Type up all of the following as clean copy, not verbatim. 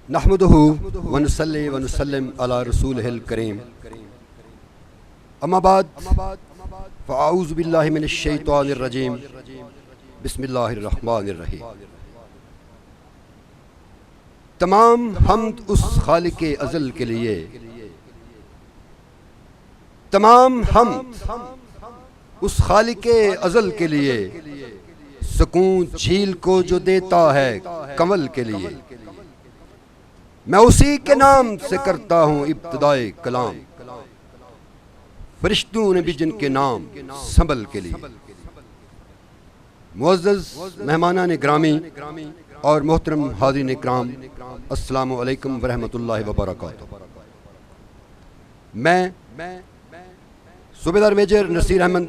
नहमदुहु व नुसल्ली व नुसल्लिम अला रसूलिहिल करीम। अम्मा बाद फ़अऊज़ु बिल्लाहि मिनश शैतानिर रजीम। बिस्मिल्लाहिर रहमानिर रहीम। तमाम हम्द उस खालिक़े अज़ल के लिए, तमाम हम्द उस खालिक़े अज़ल के लिए, सुकून झील को जो देता है कमल के लिए। मैं उसी के नाम से करता हूँ इब्तिदाए कलाम, फरिश्तों ने भी जिनके नाम संभल के लिए। मुअज़्ज़ज़ मेहमानान ग्रामी और मोहतरम हाज़रीन इकराम, अस्सलामु अलैकुम व रहमतुल्लाहि व बरकातुहू। मैं सूबेदार मेजर नसीर अहमद,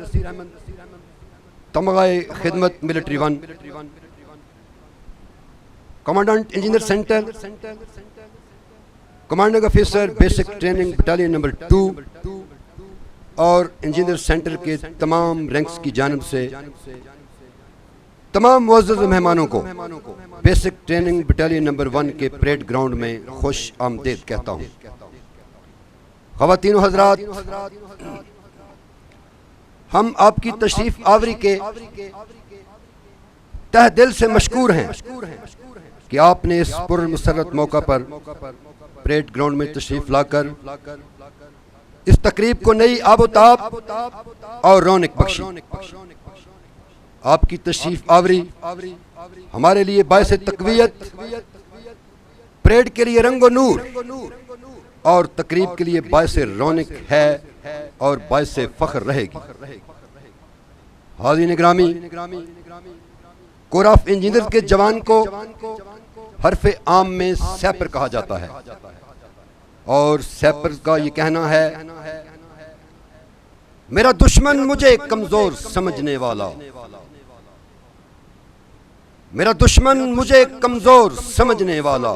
तमगाए खिदमत military 1, commandant engineer centre, commanding officer basic training battalion number 2 और इंजीनियर सेंटर के तमाम रैंक्स की जानिब से तमाम मुअज़्ज़ज़ मेहमानों को बेसिक ट्रेनिंग बटालियन नंबर 1 के परेड ग्राउंड में खुश आमदीद कहता हूँ। ख़वातीन व हज़रात, हम आपकी तशरीफ़ आवरी के तहे दिल से मशकूर हैं कि आपने इस पुरमसरत मौका पर परेड ग्राउंड में तशरीफ़ लाकर इस तकरीब को नई आबोताब और रौनक बख्शी। आपकी तशरीफ़ आवरी हमारे लिए बायस तक़वियत, परेड के लिए रंगो नूर और तकरीब के लिए बायस रौनक है और बायस फ़ख्र रहेगी। हाज़रीन ग्रामी, कोर ऑफ इंजीनियर के जवान को हरफ़े आम में सैपर कहा जाता है और सैपर का ये कहना है, मेरा दुश्मन मुझे कमजोर समझने वाला, मेरा दुश्मन मुझे कमजोर समझने वाला,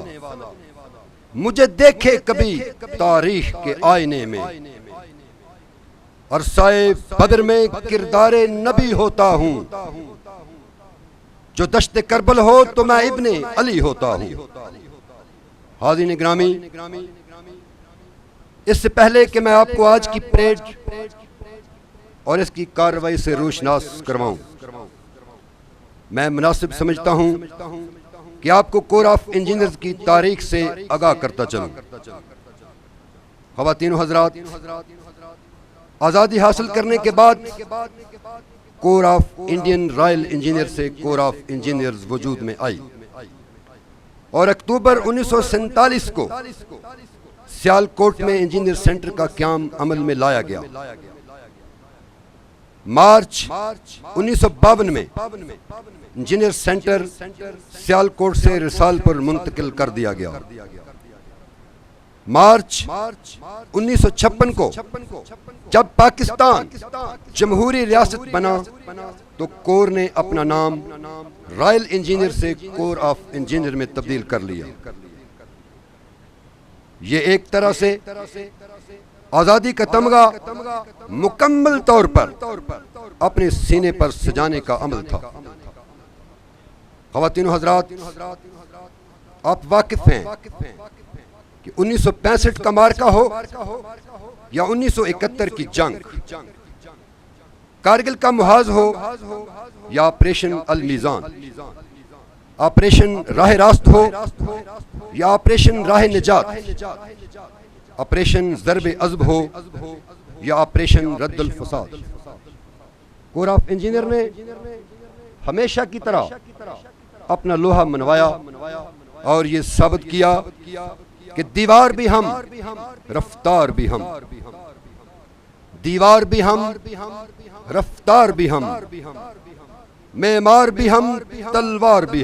मुझे देखे कभी तारीख के आईने में, अरसाए बदर में किरदारे नबी होता हूँ, जो दश्ते करबल हो तो मैं इब्ने अली होता हूँ। हाज़रीन ग्रामी, इससे पहले कि मैं आपको आज की परेड और इसकी कार्रवाई से रोशनास करवाऊं, मैं मुनासिब समझता हूं कि आपको कोर ऑफ इंजीनियर्स की तारीख से आगाह करता चलूं। ख़वातीन व हज़रात, आज़ादी हासिल करने के बाद core of Indian royal engineer से कोर ऑफ इंजीनियर्स वजूद में आई और अक्टूबर 1947 को सियालकोट में इंजीनियर सेंटर का क़याम अमल में लाया गया। मार्च 1952 में इंजीनियर सेंटर सियालकोट से रिसालपुर मुंतकिल कर दिया गया। मार्च 1956 को जब पाकिस्तान जमहूरी रियासत बना तो कोर ने अपना नाम रॉयल इंजीनियर से कोर ऑफ इंजीनियर में तब्दील कर लिया। ये एक तरह से आज़ादी का तमगा मुकम्मल तौर पर अपने सीने पर सजाने का अमल था। ख़वातीन व हज़रात, आप वाकिफ हैं कि 1965 का मार्का हो या 1971 की जंग, कारगिल का मुहाज हो या ऑपरेशन अल मीज़ान, ऑपरेशन राह रास्त हो या ऑपरेशन राह निजात, ऑपरेशन ज़रबे अज़ब हो या ऑपरेशन रद्दुल फ़साद, कोर ऑफ इंजीनियर ने हमेशा की तरह अपना लोहा मनवाया और ये साबित किया कि दीवार भी हम, रफ्तार भी हम, दीवार भी हम, रफ्तार भी हम, मेमार भी हम, तलवार भी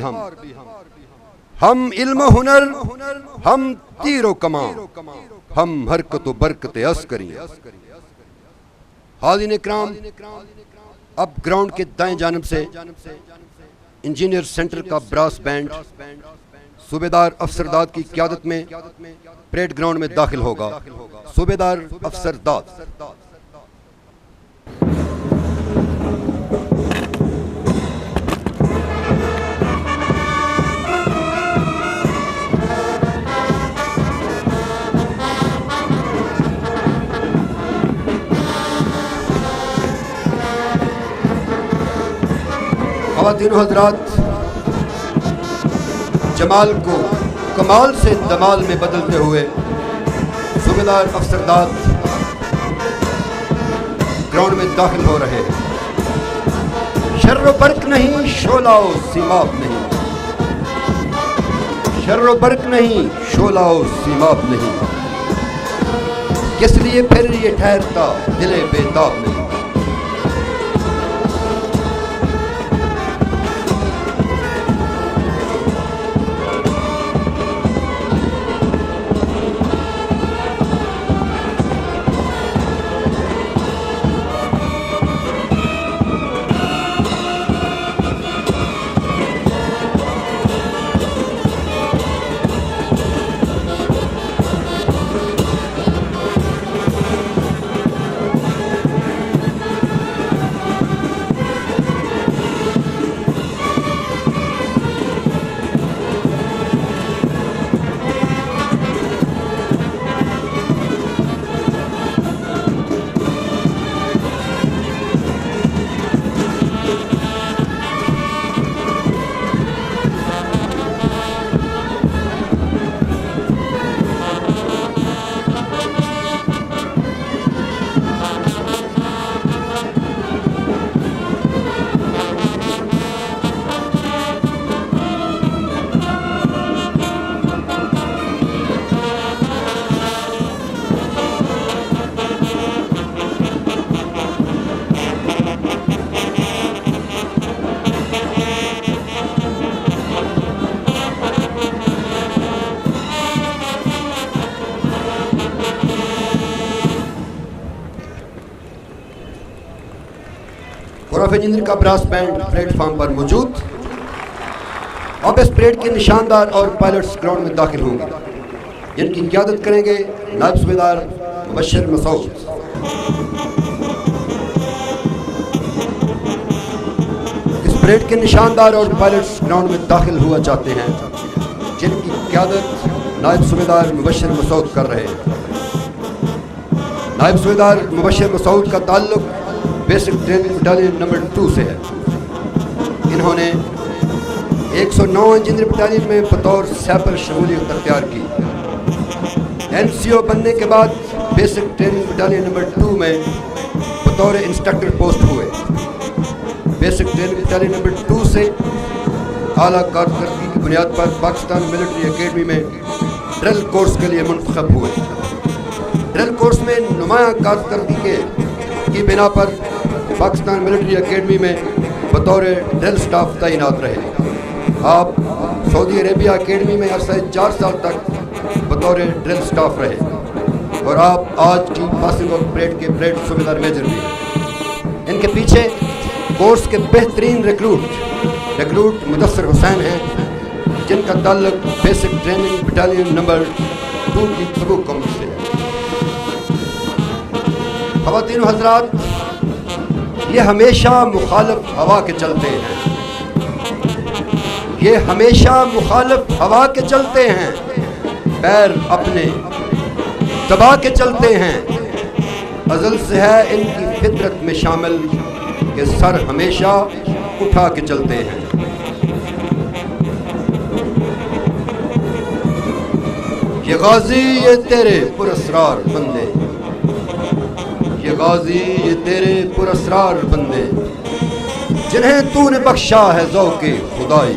हम इल्म हुनर, हम तीरो कमान, हम हरकत बरकत अस्करी। हाज़रीन इकराम, अब ग्राउंड के दाएं जानिब से इंजीनियर सेंटर का ब्रास बैंड सूबेदार अफसरदाद की क़यादत में परेड ग्राउंड में दाखिल होगा। सूबेदार अफसरदाद। ख़वातीन व हज़रात, जमाल को कमाल से दमाल में बदलते हुए सूबेदार अफसरदाद ग्राउंड में दाखिल हो रहे हैं। शर्रो बर्क नहीं, शोलाओ सीमाब नहीं, शर्रो बर्क नहीं, शोलाओ सीमाब नहीं, किस लिए फिर ये ठहरता दिले बेताब नहीं। इंजीनियर का ब्रास बैंड प्लेटफॉर्म पर मौजूद। अब इस परेड के निशानदार और पायलट्स ग्राउंड में दाखिल होंगे, जिनकी क़ियादत करेंगे नायब सूबेदार मुबश्शिर मसूद। इस परेड के निशानदार और पायलट्स ग्राउंड में दाखिल हुआ चाहते हैं, जिनकी क़ियादत नायब सूबेदार मुबश्शिर मसूद कर रहे हैं। नायब सूबेदार मुबश्शिर मसूद का ताल्लुक बेसिक ट्रेनिंग बटालियन नंबर 2 से है। इन्होंने 109 इंजीनियर बटालियन में बतौर सैपर शमूलियत अख्तियार की। NCO बनने के बाद बेसिक ट्रेनिंग बटालियन नंबर 2 में बतौर इंस्ट्रक्टर पोस्ट हुए। बेसिक ट्रेनिंग बटालियन नंबर 2 से आला कारकर्दगी की बुनियाद पर पाकिस्तान मिलिट्री एकेडमी में ड्रिल कोर्स के लिए मुंतखब हुए। ड्रिल कोर्स में नुमाया कारकर्दगी की बिना पर पाकिस्तान मिलिट्री एकेडमी में बतौर ड्रिल स्टाफ तैनात रहे। आप सऊदी अरेबिया एकेडमी में अरसा 4 साल तक बतौर ड्रिल स्टाफ रहे और आप आज की पासिंग ऑफ परेड के परेड सूबेदार मेजर भी हैं। इनके पीछे कोर्स के बेहतरीन रिक्रूट मुदस्सर हुसैन हैं, जिनका ताल्लुक बेसिक ट्रेनिंग बटालियन नंबर 2 की तबूक कौम से है। ख़वातीन व हज़रात, ये हमेशा मुखालिफ हवा के चलते हैं, ये हमेशा मुखालिफ हवा के चलते हैं, पैर अपने दबा के चलते हैं। अज़ल से है इनकी फितरत में शामिल कि सर हमेशा उठा के चलते हैं। ये गाजी ये तेरे पुरस्रार बंदे, ये गाजी ये तेरे पुरस्रार बंदे, जिन्हें तूने बख्शा है ज़ौक़े खुदाई।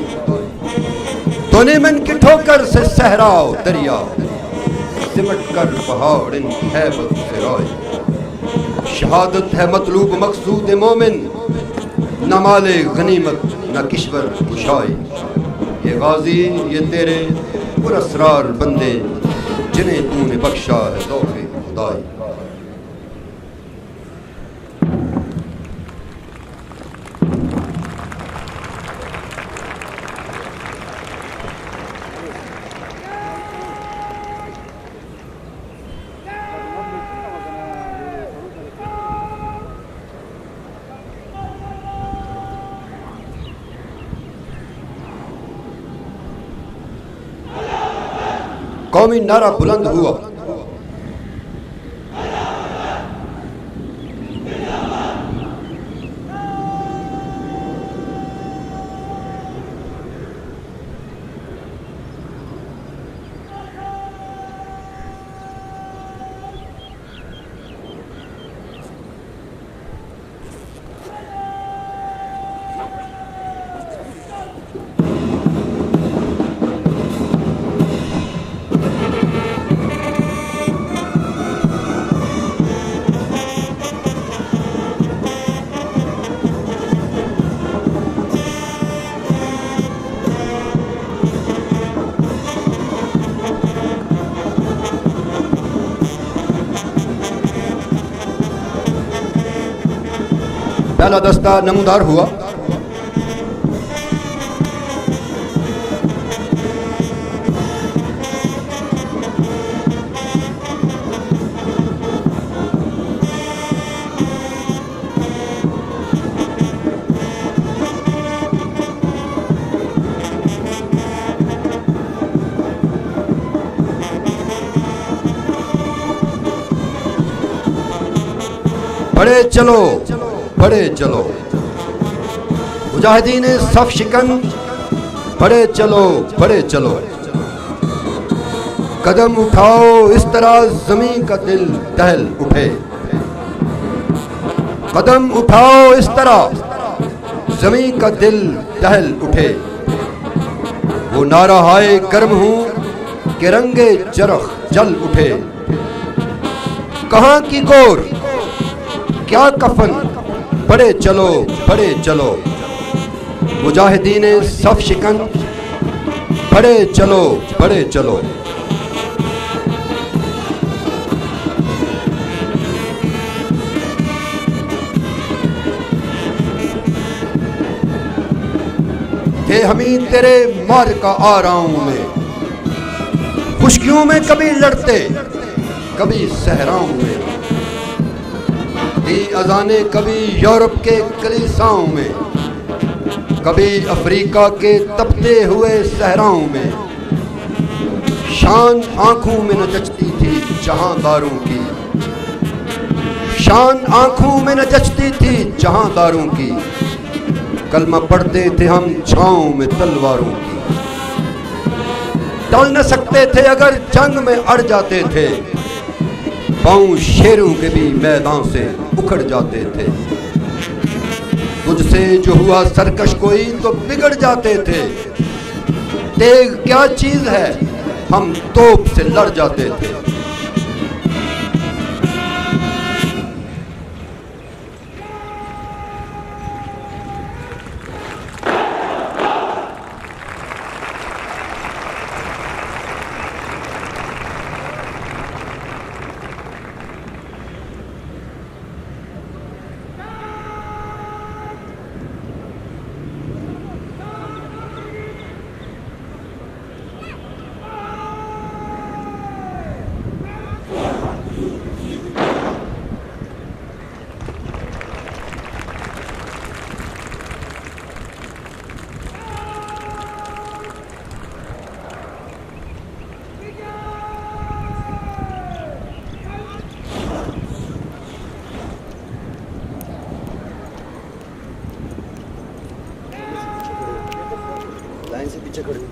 तूने मन की ठोकर से सहराओ दरिया, सिमट कर पहाड़ इनकी हैबत से राय। शहादत है मतलूब मकसूद मोमिन, न माले गनीमत न किश्वर कुशाई। ये गाजी ये तेरे पुरस्रार बंदे, जिन्हें तूने बख्शा है ज़ौक़े खुदाई। कौमी नारा बुलंद हुआ। पहला दस्ता नमूदार हुआ। बड़े चलो, बड़े चलो मुजाहिदीन सफ शिकन, बड़े चलो, बड़े चलो। कदम उठाओ इस तरह ज़मीं का दिल दहल उठे। कदम उठाओ इस तरह ज़मीं का दिल दहल उठे। वो नारा हाय गर्म हूँ कि रंगे जरख जल उठे। कहाँ की गोर क्या कफन, बड़े चलो, बड़े चलो मुजाहिदीन सफ शिकन, बड़े चलो, बड़े चलो। थे हमी तेरे मार का आराम में, खुशकियों में कभी लड़ते कभी सहराओं में। अजाने कभी यूरोप के कलीसाओं में, कभी अफ्रीका के तपते हुए सहराओं में। शान आंखों में न जचती थी जहांदारों की, शान आंखों में न जचती थी जहांदारों की। कलमा पढ़ते थे हम छांव में तलवारों की। टल न सकते थे अगर जंग में अड़ जाते थे, पांव शेरों के भी मैदान से उखड़ जाते थे। तुझसे जो हुआ सरकश कोई तो बिगड़ जाते थे। तेग क्या चीज है हम तोप से लड़ जाते थे। लाइन से पीछे खड़े।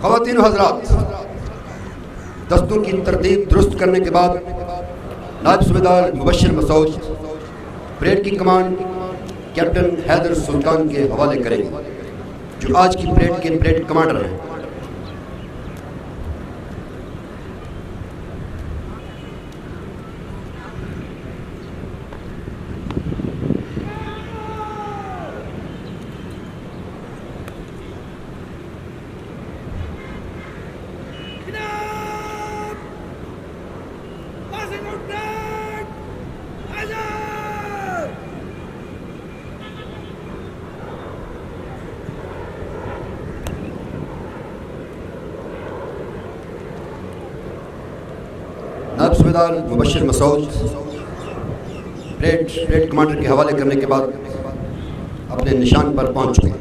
ख़वातीन व हज़रात, दस्तूर की तरतीब दुरुस्त करने के बाद नायब सूबेदार मुबश्शिर मसूद परेड की कमांड कैप्टन हैदर सुल्तान के हवाले करेंगे, जो आज की परेड के परेड कमांडर हैं। नायब सूबेदार मुबश्शिर मसूद परेड कमांडर के हवाले करने के बाद अपने निशान पर पहुंच चुके हैं।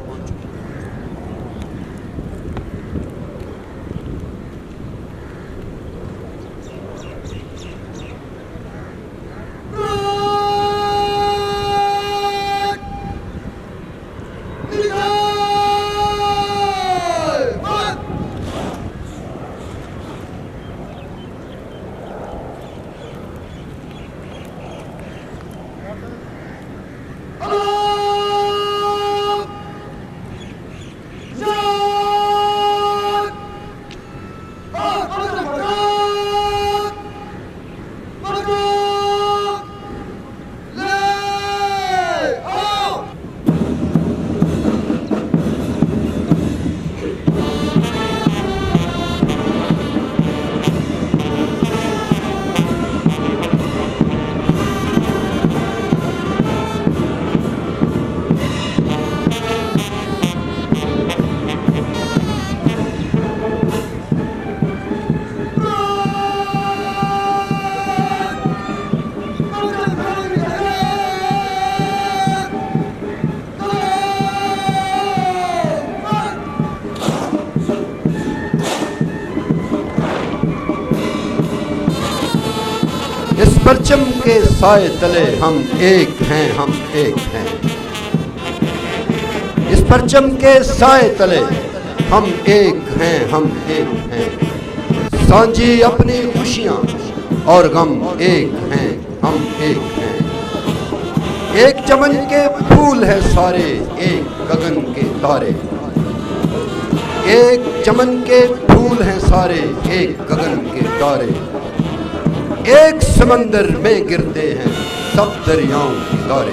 परचम के साए तले हम एक हैं, हम एक हैं। इस परचम के साए तले हम एक हैं, हम एक हैं। सांझी अपनी खुशियां और गम एक हैं, हम एक हैं। एक चमन के फूल है सारे, एक गगन के तारे। एक चमन के फूल हैं सारे, एक गगन के तारे। एक समंदर में गिरते हैं सब दरियाओं की धारे।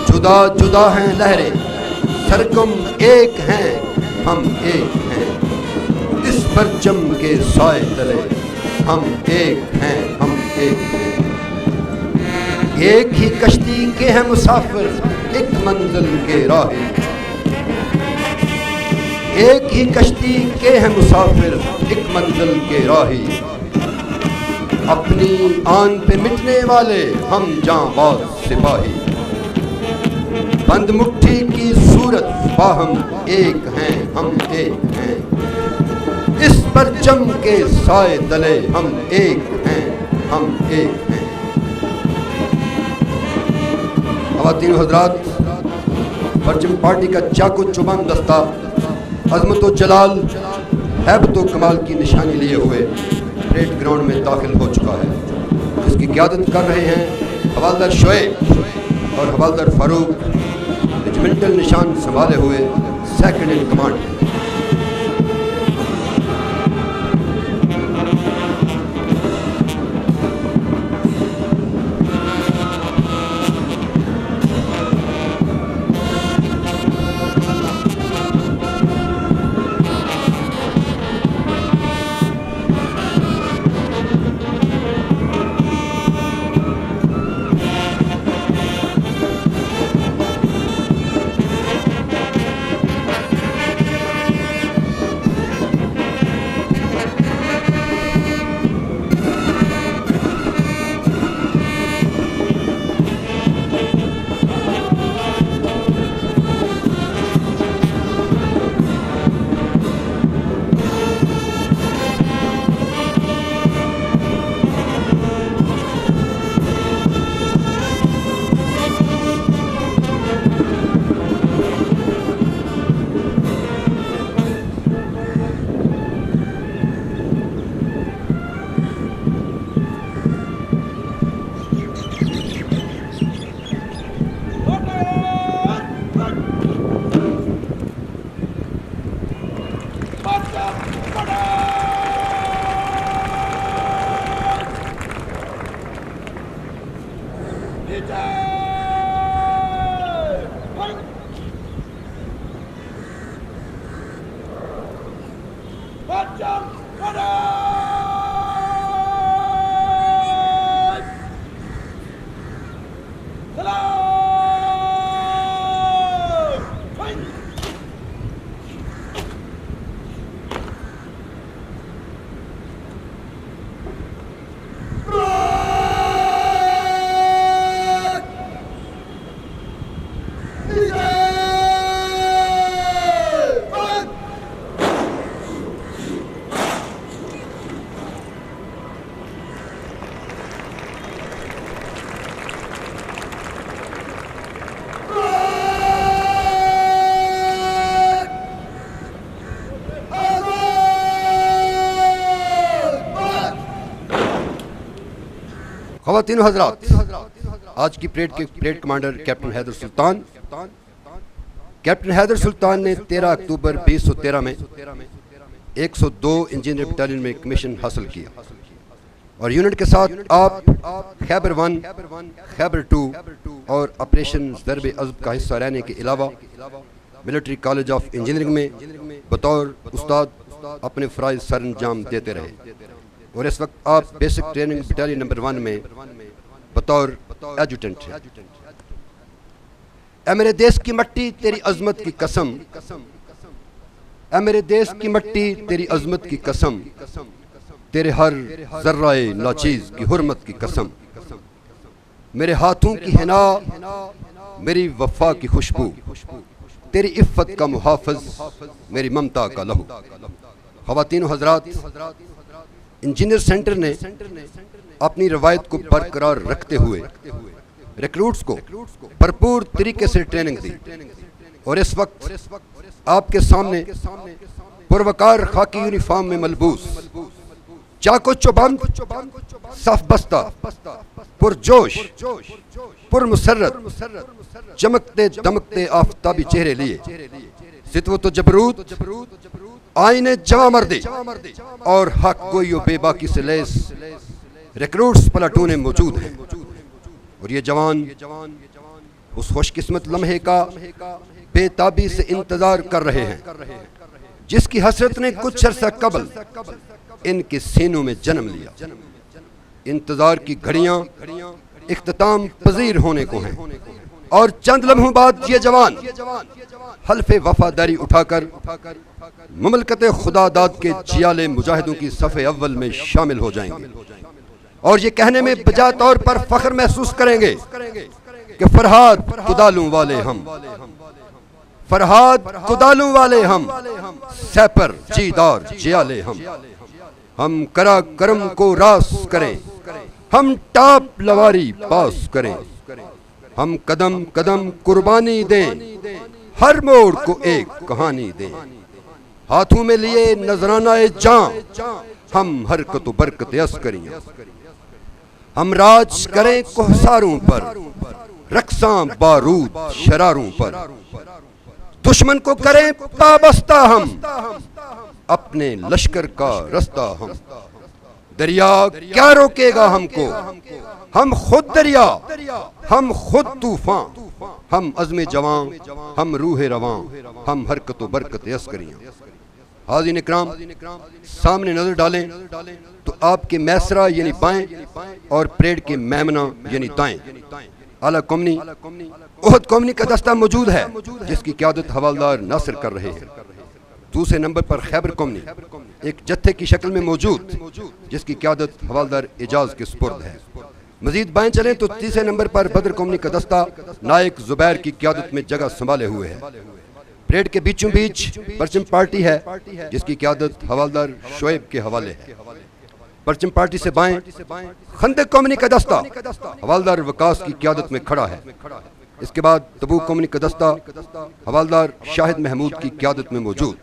जुदा जुदा हैं लहरें, सरगम एक हैं, हम एक हैं। इस परचम के साए तले हम एक हैं, हम एक हैं। एक ही कश्ती के हैं मुसाफिर, एक मंजिल के राही। एक ही कश्ती के हैं मुसाफिर, एक मंजिल के राही। अपनी आन पे मिटने वाले हम जांबाज सिपाही। बंद मुट्ठी की सूरत बाहम एक हैं, हम एक हैं। इस परचम के साए तले हम एक हैं, हम एक हैं। ख़वातीन हज़रात, परचम पार्टी का चाकू चुबान दस्ता अज़मत व जलाल, हैबत व कमाल की निशानी लिए हुए परेड ग्राउंड में दाखिल हो चुका है। इसकी क़यादत कर रहे हैं हवालदार शोएब और हवालदार फारूक, रेजिमेंटल निशान संभाले हुए सेकंड इन कमांड। ख़वातीन हज़रात, आज की परेड के परेड कमांडर कैप्टन हैदर सुल्तान। कैप्टन हैदर सुल्तान ने 13 अक्टूबर 2013 में 102 इंजीनियर बटालियन में कमीशन हासिल किया और यूनिट के साथ आप खैबर 1, खैबर 2 और ऑपरेशन ज़रब अज़ब का हिस्सा रहने के अलावा मिलिट्री कॉलेज ऑफ इंजीनियरिंग में बतौर उस्ताद अपने फ़राइज़ सर अंजाम देते रहे। और इस वक्त आप बेसिक ट्रेनिंग बटालियन नंबर 1 में बतौर एजुटेंट हैं। ऐ मेरे देश की मट्टी तेरी अजमत की कसम, ऐ मेरे देश की मट्टी तेरी अजमत की कसम, तेरे हर जर्राए नाचीज की हुर्मत की कसम। मेरे हाथों की हिना मेरी वफा की खुशबू, तेरी इफ़्फ़त का मुहाफ़िज़ मेरी ममता का लहू। ख़वातीन हज़रात, इंजीनियर सेंटर ने अपनी रवायत को बरकरार रखते हुए रिक्रूट्स को भरपूर तरीके से ट्रेनिंग दी और इस वक्त आपके सामने पुरवकार खाकी यूनिफॉर्म में मलबूस, चाको चौबंद, साफ बस्ता, पुरजोश, पुरमुसर्रत, चमकते दमकते आफताबी चेहरे लिए सितवत जबरूत, आईने जवा मर्दी और हक गोई बेबाकी से लेस रिक्रूट्स प्लाटूने मौजूद हैं। और ये जवान उस खुशकिस्मत लम्हे का बेताबी से इंतजार कर रहे हैं जिसकी हसरत ने कुछ अरसा कबल इनके सीनों में जन्म लिया। इंतजार की घड़ियां इख्तिताम पजीर होने को हैं और चंद लम्हों बाद ये जवान हल्फे वफादारी उठाकर मुमलकत खुदादाद के जियाले मुजाहिदों की सफ़े अव्वल में शामिल हो जाएंगे और ये कहने में बजा तौर पर फख्र महसूस करेंगे कि फरहाद कुदालूं वाले हम, फरहाद कुदालूं वाले हम, सैपर जीदार जियाले हम करा करम को रास करें, हम टाप लवारी पास करें, हम कदम कदम कुर्बानी दें, हर मोड़ को एक कहानी दें, हाथों में लिए नजराना जान, हम हरकत बरकत यस करें, हम राज करें कोहसारों पर, रक्सां बारूद शरारों पर, दुश्मन को करें पाबस्ता हम, अपने लश्कर का रास्ता हम, दरिया क्या रोकेगा हमको, हम खुद दरिया, हम खुद तूफान, हम अज़्मे जवां, हम रूह रवां, हम हरकत बरकत यस करें। हाज़िन इकराम, सामने नजर डालें तो आपके मैसरा यानी बाएं और परेड के मैमना यानी दाएं आला कौमनी ओहद कौमनी का दस्ता मौजूद है जिसकी क़यादत हवालदार नासिर कर रहे हैं। दूसरे नंबर पर खैबर कौमनी एक जत्थे की शक्ल में मौजूद जिसकी क़यादत हवालदार एजाज के सुपुर्द है। मजीद बाएं चलें तो तीसरे नंबर पर बदर कौमनी का दस्ता नायक जुबैर की क़यादत में जगह संभाले हुए है। परेड के बीचों बीच परचम पार्टी है जिसकी क़यादत हवालदार शोएब के हवाले है। परचम पार्टी से बाएं खंदक कौमनी का दस्ता हवालदार वकास की क़यादत में खड़ा है। इसके बाद तबूक कौमनी का दस्ता हवालदार शाहिद महमूद की क़यादत में मौजूद।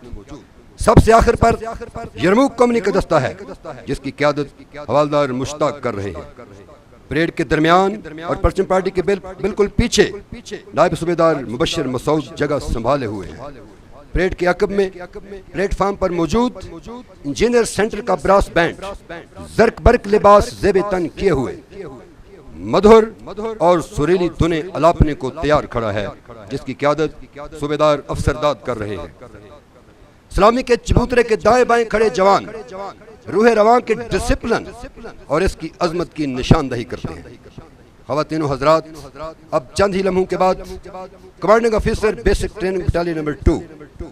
सबसे आखिर पर यरमूक कौमनी का दस्ता है जिसकी क़यादत हवालदार मुश्ताक कर रहे हैं। परेड के दरमियान और परचम पार्टी के बिल्कुल पीछे नायब सूबेदार मुबश्शिर मसूद जगह संभाले हुए हैं। परेड के अकब में प्लेटफार्म पर मौजूद इंजीनियर सेंटर का ब्रास बैंड जर्क बर्क लिबास ज़ेबे तन किए हुए मधुर और सुरीली धुने अलापने को तैयार खड़ा है जिसकी क़यादत सूबेदार अफसरदाद कर रहे हैं। सलामी के चबूतरे के दाएं बाएं खड़े जवान रूह रवां के डिसिप्लिन और इसकी अजमत की निशानदही करते हैं। ख़वातीन व हज़रात, अब चंद ही लम्हों के बाद commanding officer basic training battalion number 2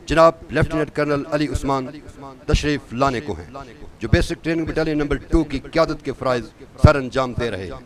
जनाब लेफ्टिनेंट कर्नल अली उस्मान तशरीफ लाने को हैं जो बेसिक ट्रेनिंग बटालियन नंबर 2 की क़यादत के फ़राइज़ सर अंजाम दे रहे हैं।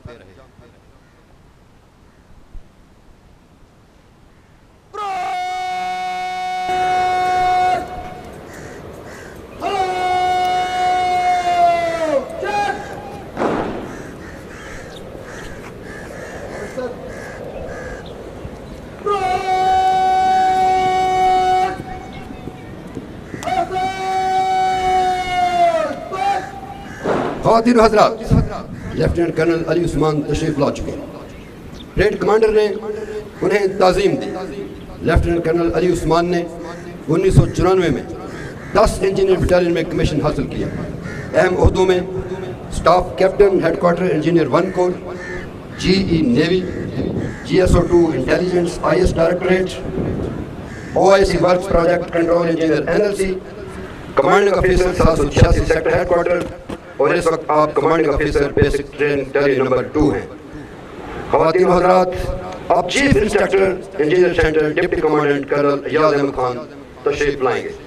ख़वातीन व हज़रात, लेफ्टिनेंट कर्नल अली उस्मान तशरीफ ला चुके हैं। परेड कमांडर ने उन्हें ताज़ीम दी। लेफ्टिनेंट कर्नल अली उस्मान ने 1994 में 10 इंजीनियर बटालियन में कमीशन हासिल किया। अहम ओहदों में staff captain headquarter engineer 1 core, GE navy, GSO2 intelligence IS directorate, OIC works project control engineer NLC, commanding officer 786 sector headquarter और इस वक्त आप commanding officer basic training battalion number 2 हैं। ख़वातीन व हज़रात, आप chief instructor engineer centre deputy commandant colonel Ayaz Ahmed Khan तशरीफ लाएंगे।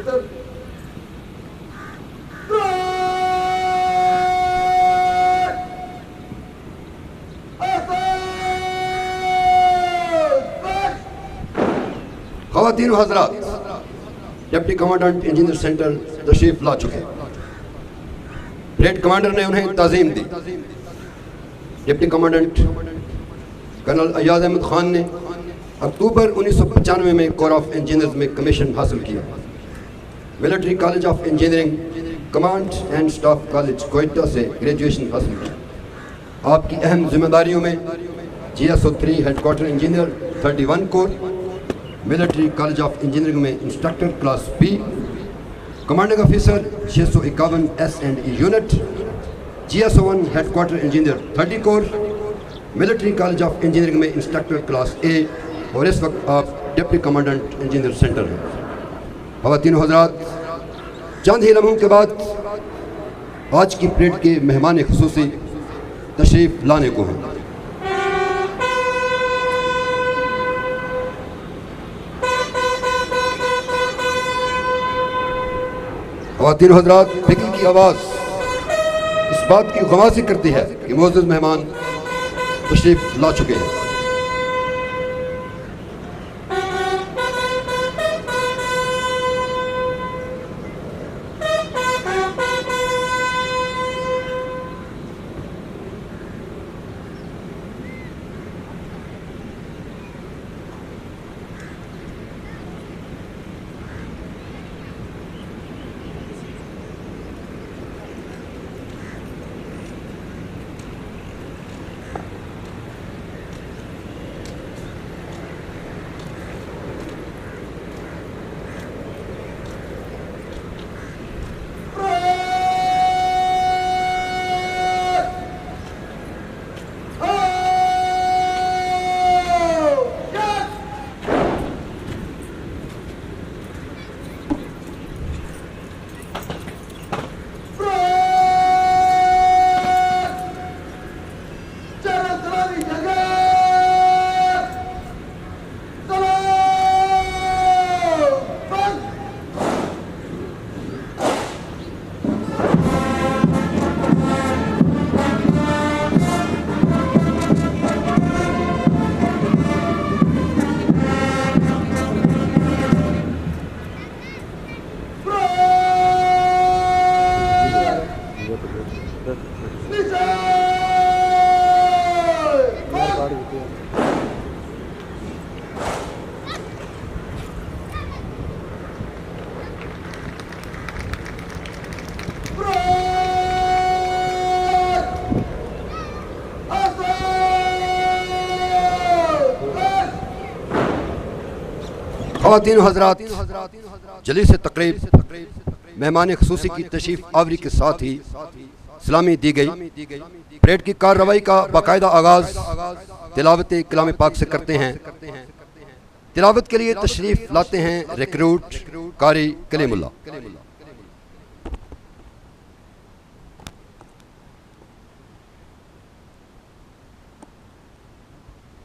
ख़वातीन व हज़रात, डिप्टी कमांडेंट इंजीनियर सेंटर तशरीफ ला चुके। ब्रिगेड कमांडर ने उन्हें ताज़ीम दी। Deputy commandant colonel Ayaz Ahmed Khan ने अक्टूबर 1995 में कोर ऑफ इंजीनियर्स में कमीशन हासिल किया। Military college of engineering command and staff college Quetta से ग्रेजुएशन हासिल की। आपकी अहम जिम्मेदारियों में GSO3 headquarter engineer 31 corps, military college of engineering में instructor class B, commanding officer 651 S&E unit, GSO1 headquarter engineer 30 corps, military college of engineering में instructor class A, और इस वक्त आप डिप्टी कमांडेंट इंजीनियर सेंटर हैं। ख़वातीन व हज़रात, चंद ही लम्हों के बाद आज की परेड के मेहमान खुसूसी तशरीफ़ लाने को हैं। ख़वातीन व हज़रात, फिक्र की आवाज़ इस बात की ख़वासी करती है कि मोअज़्ज़ज़ मेहमान तशरीफ़ ला चुके हैं। ख़वातीन व हज़रात, जलीस तक़रीब मेहमान ख़ुसूसी की तशरीफ़ आवरी के साथ ही सलामी दी गई। परेड की कार्रवाई का बाकायदा आगाज़ तिलावत कलाम पाक से करते हैं। तिलावत के लिए तशरीफ़ लाते हैं रिक्रूट कारी कलीमुल्लाह।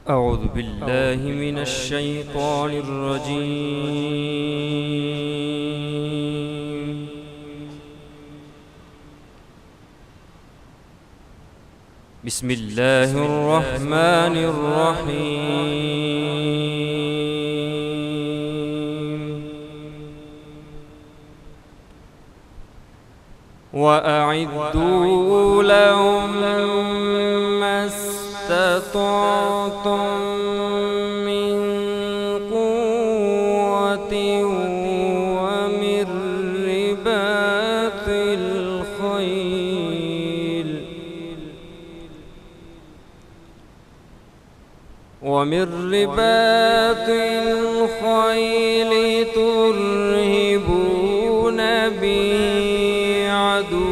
अऊज़ु बिल्लाहि मिनश शैतानिर रजीम। बिस्मिल्लाहिर रहमानिर रहीम। वअइद्दू लहुम मस्ततअतुम मिन क़ुव्वतिन व मिन रिबातिल खैल तुरहिबून बिही अदुव्वल्लाहि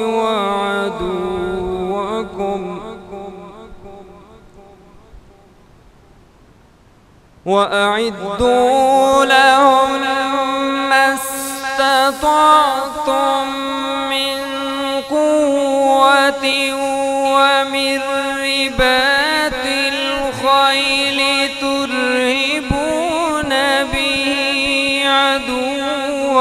व अदुव्वकुम वअइद्दू लहुम मस्ततअतुम मिन क़ुव्वतिन व मिन रिबातिल खैल तुरहिबून बिही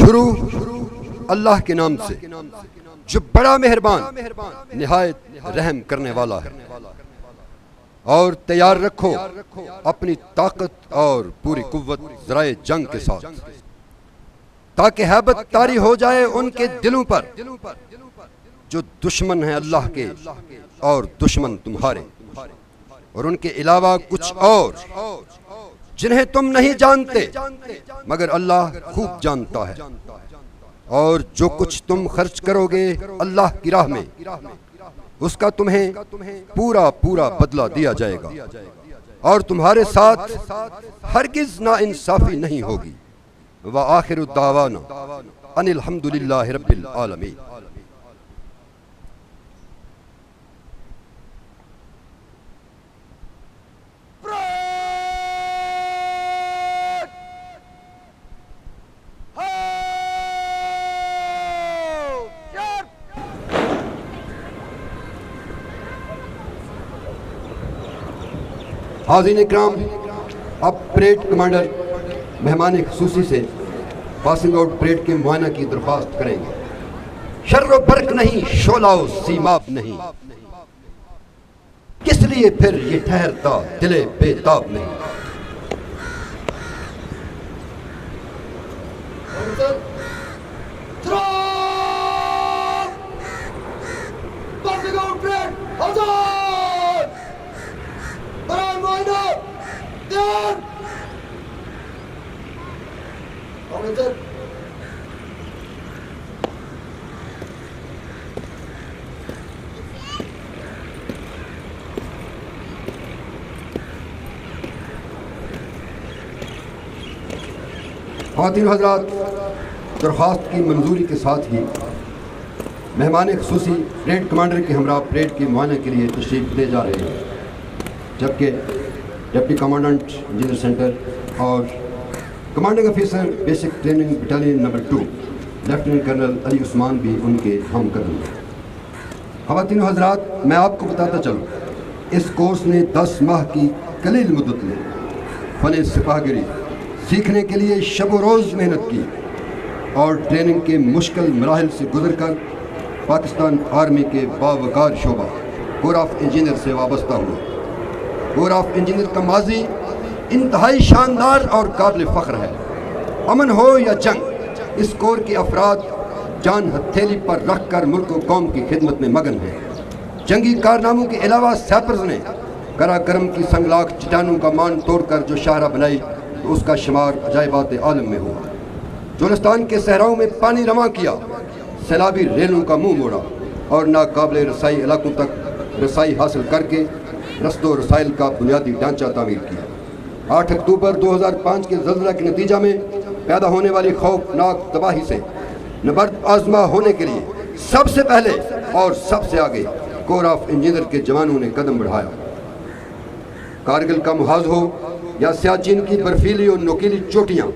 शुरू अल्लाह के नाम से जो बड़ा मेहरबान निहायत रहम करने वाला है। और तैयार रखो अपनी ताकत और पूरी कुव्वत ज़राए जंग के साथ, ताकि हैबत तारी हो जाए उनके दिलों पर जो दुश्मन हैं अल्लाह के और दुश्मन तुम्हारे, और उनके अलावा कुछ और जिन्हें तुम नहीं जानते मगर अल्लाह खूब जानता है। और जो कुछ तुम खर्च करोगे अल्लाह की राह में उसका तुम्हें पूरा पूरा बदला दिया जाएगा, और तुम्हारे साथ हरगिज नाइंसाफी नहीं होगी। व आखिरु दावाना अनिल हम्दुलिल्लाहि रब्बिल आलमीन। हाज़रीन इकराम, अब परेड कमांडर मेहमान खुसूसी से पासिंग आउट परेड के मुआयना की दरख्वास्त करेंगे। शर्रो बर्क नहीं, शोलाओ सीमाब नहीं, किस लिए फिर ये ठहरता दिले बेताब नहीं। ख़वातीन हज़रात, दरख्वास्त की मंजूरी के साथ ही मेहमान खुसूसी परेड कमांडर के हमरा परेड के मुआयने के लिए तशरीफ़ ले जा रहे हैं, जबकि डिप्टी कमांडेंट इंजीनियर सेंटर और commanding officer basic training battalion number 2 lieutenant colonel Ali Usman भी उनके हम कदम हैं। ख़वातीन हज़रात, मैं आपको बताता चलूँ, इस कोर्स ने 10 माह की कलील मुद्दत में फ़न सिपाहगिरी सीखने के लिए शब रोज़ मेहनत की और ट्रेनिंग के मुश्किल मराहिल से गुजरकर पाकिस्तान आर्मी के बावकार शोबा कोर ऑफ इंजीनियर से वाबस्ता हुए। कोर ऑफ इंजीनियर का माजी इंतहाई शानदार और काबिल फ़ख्र है। अमन हो या जंग, इस कोर के अफराद जान हथेली पर रख कर मुल्क व कौम की खिदमत में मगन हैं। जंगी कारनामों के अलावा सैपर्स ने कराकरम की संगलाख चट्टानों का मान तोड़कर जो शाहरा बनाई तो उसका शुमार अजायबात आलम में हुआ। जोलिस्तान के सहराओं में पानी रवा किया, सैलाबी रेलों का मुंह मोड़ा और नाकाबिल रसाई इलाकों तक रसाई हासिल करके रस्तों रसाइल का बुनियादी ढांचा तामीर किया। 8 अक्टूबर 2005 के ज़ल्ज़ला के नतीजा में पैदा होने वाली खौफनाक तबाही से नबर्द आजमा होने के लिए सबसे पहले और सबसे आगे कोर ऑफ इंजीनियर के जवानों ने कदम बढ़ाया। कारगिल का मुहाज हो या सियाचिन की बर्फीली और नुकीली चोटियाँ,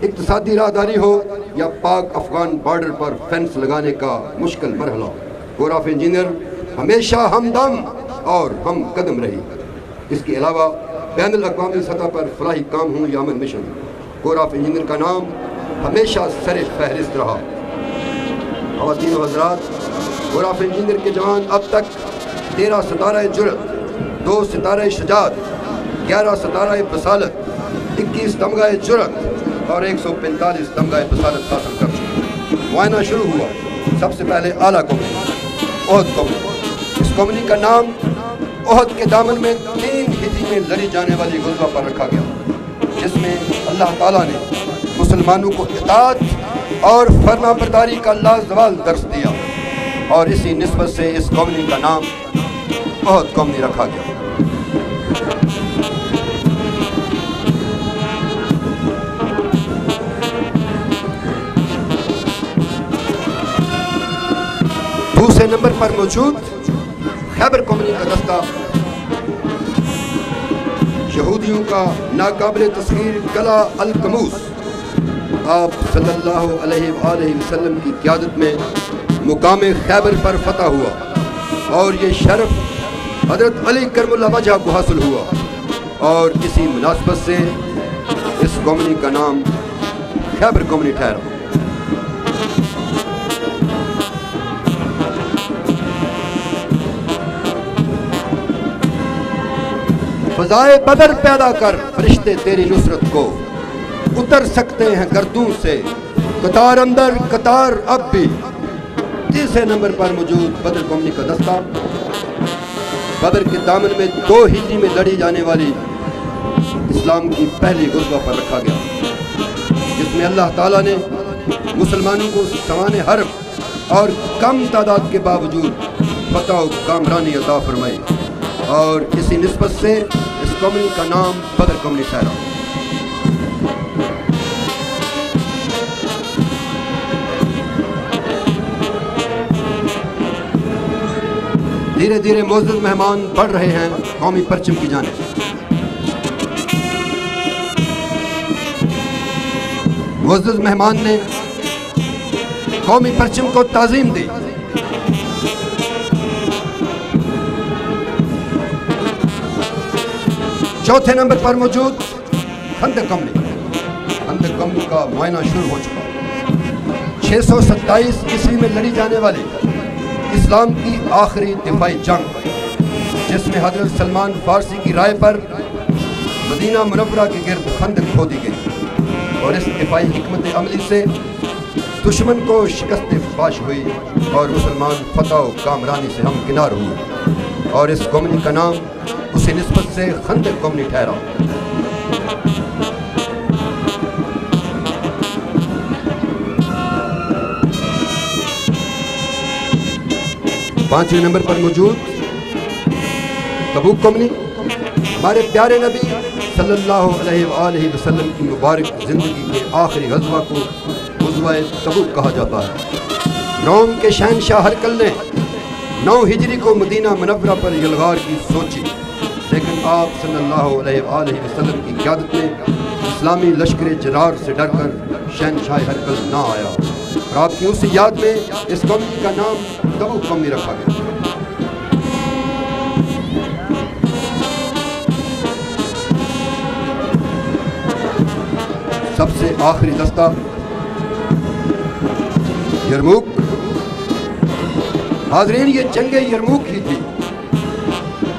इक्तिसादी राहदारी हो या पाक अफगान बॉर्डर पर फेंस लगाने का मुश्किल मरहला, कोर ऑफ इंजीनियर हमेशा हमदम और हम कदम रही। इसके अलावा बैनुल अक़वामी सतह पर फलाही काम हो या अमन मिशन, कोर ऑफ इंजीनियर का नाम हमेशा सरे फहरिस्त रहा। ख़वातीन व हज़रात, कोर ऑफ इंजीनियर के जवान अब तक 13 सितारा जुर्रत, 2 सितारा शजात, 11 सितारा बसालत, 21 तमगा जुर्रत और 145 तमगा बसालत हासिल कर चुके। मुआयना शुरू हुआ सबसे पहले आला कौमी ओहद कौमी। इस कौमी का नाम ओहद के दामन में 3 हिजरी में लड़ी जाने वाली गुज़वा पर रखा गया, जिसमें अल्लाह ताला ने मुसलमानों को इताअत और फरमाबरदारी का लाजवाल दर्स दिया और इसी निस्बत से इस कौमी का नाम ओहद कौमी रखा गया। दूसरे नंबर पर मौजूद खैबर कौमी का दस्ता यहूदियों का नाकाबिल तस्खीर कला अल कमूस आप सल्लल्लाहु अलैहि वसल्लम की क़यादत में मुकाम खैबर पर फतह हुआ और ये शर्फ हज़रत अली करमुल्लाह वजह को हासिल हुआ और इसी मुनासबत से इस कौमी का नाम खैबर कौमी ठहरा। फ़ज़ाए बदर पैदा कर फरिश्ते तेरी नुसरत को, उतर सकते हैं गर्दों से कतार अंदर कतार अब भी। तीसरे नंबर पर मौजूद बदर कौमी का दस्ता बदर के दामन में 2 हिजरी में लड़ी जाने वाली इस्लाम की पहली गुज़वा पर रखा गया, जिसमें अल्लाह ताला ने मुसलमानों को समान हर्ब और कम तादाद के बावजूद फतह और कामरानी अता फरमाई और इसी निस्बत से इस कौमी का नाम बदर कौमी ठहरा। धीरे धीरे मोअज़्ज़ज़ मेहमान बढ़ रहे हैं कौमी परचम की जानिब। मोअज़्ज़ज़ मेहमान ने कौमी परचम को ताज़ीम दी। चौथे नंबर पर मौजूद खंदक कौमी का मुआयना शुरू हो चुका। 627 ईस्वी में लड़ी जाने वाली इस्लाम की आखिरी दिफाई जंग, जिसमें हज़रत सलमान फारसी की राय पर मदीना मुनव्वरा के गिर्द खंदक खोदी गई और इस दिफाई हिकमत अमली से दुश्मन को शिकस्त फाश हुई और मुसलमान फतह और कामरानी से हम किनार हुए और इस कौमी का नाम उसी निस्बत से खंदक कौमी ठहरा। पांचवें नंबर पर मौजूद तबूक कौमी। हमारे प्यारे नबी सल्लल्लाहु अलैहि वसल्लम की मुबारक ज़िंदगी के आखिरी ग़ज़वा को ग़ज़वा तबूक कहा जाता है। रोम के शहनशाह हरकल ने 9 हिजरी को मदीना मुनव्वरा पर यलगार की सोची, लेकिन आप सल्लल्लाहु अलैहि वसल्लम की क़यादत में इस्लामी लश्कर जरार से डरकर शहनशाह हरकल ना आया और आपकी उस याद में इस कौमी का नाम तबूक कौमी रखा गया। सबसे आखिरी दस्ता यरमुक। हाज़रीन, ये जंग यरमुक ही थी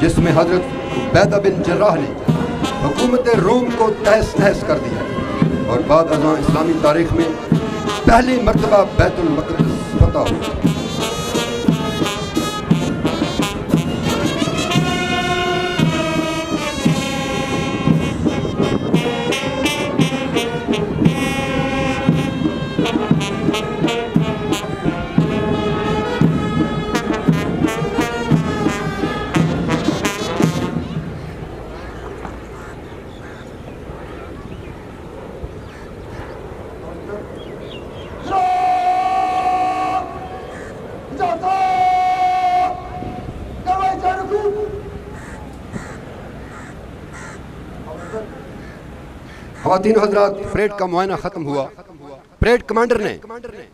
जिसमें हज़रत उबैदा बिन जर्राह ने हुकूमत रोम को तहस नहस कर दिया और बाद अज़ां इस्लामी तारीख में पहली मरतबा बैतुल मक़दस फतह हुआ। ख़वातीन हज़रात, परेड का मुआयना ख़त्म हुआ। परेड कमांडर ने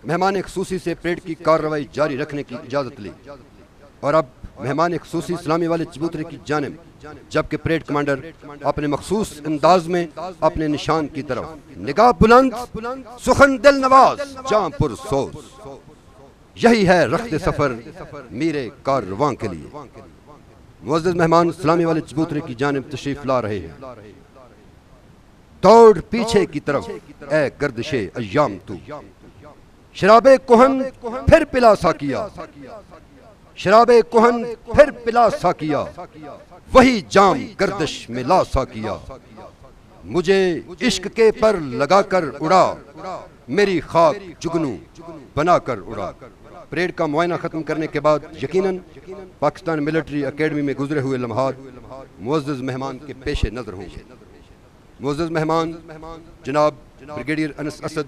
मेहमान ख़ुसूसी से परेड की कार्रवाई जारी रखने की इजाज़त ली और अब मेहमान ख़ुसूसी सलामी वाले चबूतरे की जानिब, जबकि परेड कमांडर अपने मखसूस अंदाज में अपने निशान की तरफ निगाह बुलंद, सुखन दिल नवाज, जां पुरसोज, यही है रख्त सफर मेरे कारवां के लिए। मुअज़्ज़ज़ मेहमान सलामी वाले चबूतरे की जानिब तशरीफ ला रहे हैं। दौड़ पीछे की तरफ ए गर्दिशे अय्याम तू, शराबे कोहन फिर पिला सा किया, शराबे कोहन फिर पिला सा किया, वही जाम गर्दिश में ला सा किया। मुझे इश्क के पर लगाकर उड़ा, मेरी खाक जुगनू बनाकर उड़ा। परेड का मुआयना खत्म करने के बाद यकीनन पाकिस्तान मिलिट्री एकेडमी में गुजरे हुए लम्हात मुअज़्ज़ज़ मेहमान के पेशे नजर होंगे। मुअज़्ज़ज़ मेहमान जनाब ब्रिगेडियर अनस असद,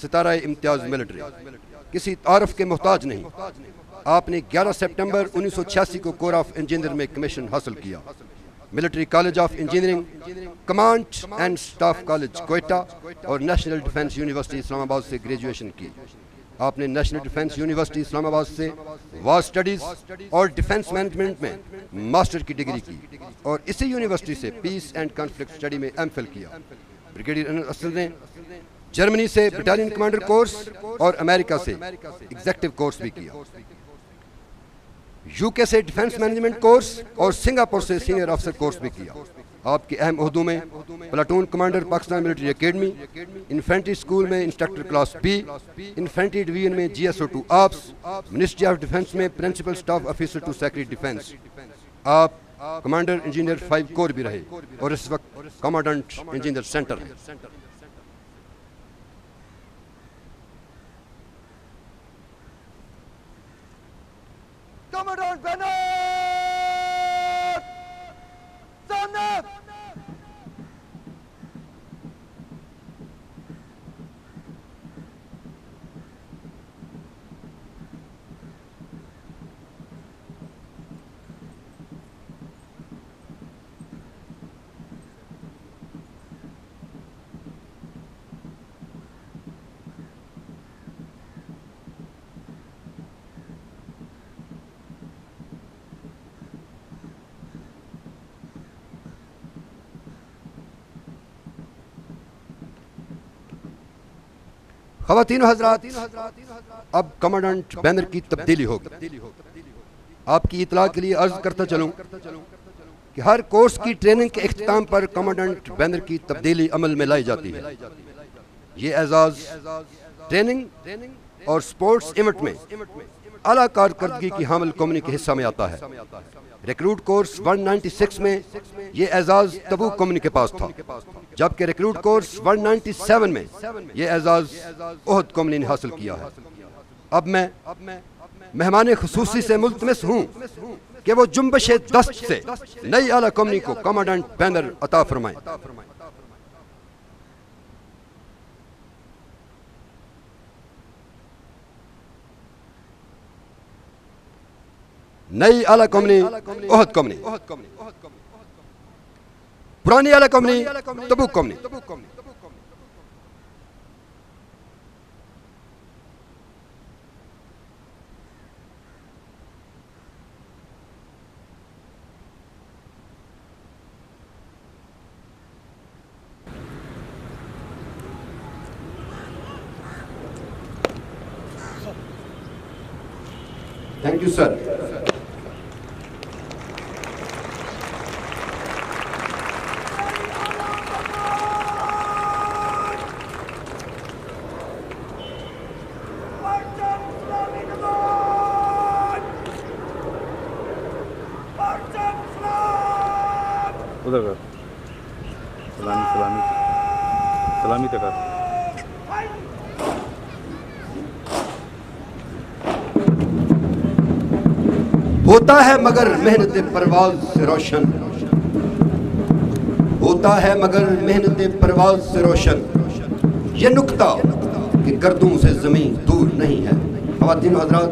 सितारा इम्तियाज मिलिट्री, किसी तारफ के मोहताज नहीं। आपने 11 सितंबर 1986 को कोर ऑफ इंजीनियर में कमीशन हासिल किया। Military college of engineering, command and staff college Quetta और नेशनल डिफेंस यूनिवर्सिटी इस्लामाबाद से ग्रेजुएशन की। आपने नेशनल डिफेंस यूनिवर्सिटी इस्लामाबाद से वार स्टडीज और डिफेंस मैनेजमेंट में मास्टर की डिग्री की और इसी यूनिवर्सिटी से पीस एंड कॉन्फ्लिक्ट स्टडी में एमफिल किया। ब्रिगेडियर अनस असद ने जर्मनी से बटालियन कमांडर कोर्स और अमेरिका से एग्जेक्टिव कोर्स भी किया। यूके से डिफेंस मैनेजमेंट कोर्स और सिंगापुर से सीनियर ऑफिसर कोर्स भी किया। आपके अहम ओहदों में platoon commander Pakistan military academy, infantry school में instructor class B, infantry division में GSO2 ops, ministry of defence में principal staff officer to secretary defence. आप कमांडर इंजीनियर 5 कोर भी रहे और इस वक्त कमांडेंट इंजीनियर सेंटर हैं। कमांडेंट बैनर सामने। ख़वातीन हज़रात, अब कमांडेंट बैनर की तब्दीली होगी। आपकी इतला के लिए अर्ज करता चलूं कि हर कोर्स की ट्रेनिंग के इख्तिताम पर कमांडेंट बैनर की तब्दीली अमल में लाई जाती है। ये एजाज ट्रेनिंग और स्पोर्ट्स इवेंट में आला कारकर्दगी की हामिल कौमी के हिस्सा में आता है। रिक्रूट कोर्स 196 में ये एजाज तबूक कौमी के पास था, जबकि रिक्रूट कोर्स 197 में ये एजाज ओहद कौमी ने हासिल किया है। अब मैं मेहमान खुसूसी से मुल्तमस हूँ कि वो जुम्बश दस्त से नई आला कौमी को कमांडेंट बैनर अता फरमाएं। नई आला कौमी ओहद कौमी, पुरानी आला कौमी तबूक कौमी। Thank you sir. उधर कर, सलामी सलामी सलामी तक कर। होता है मगर मेहनत परवाज से रोशन, होता है मगर मेहनत परवाज से रोशन, ये नुक्ता कि गर्दों से ज़मीन दूर नहीं है। ख़वातीन हज़रात,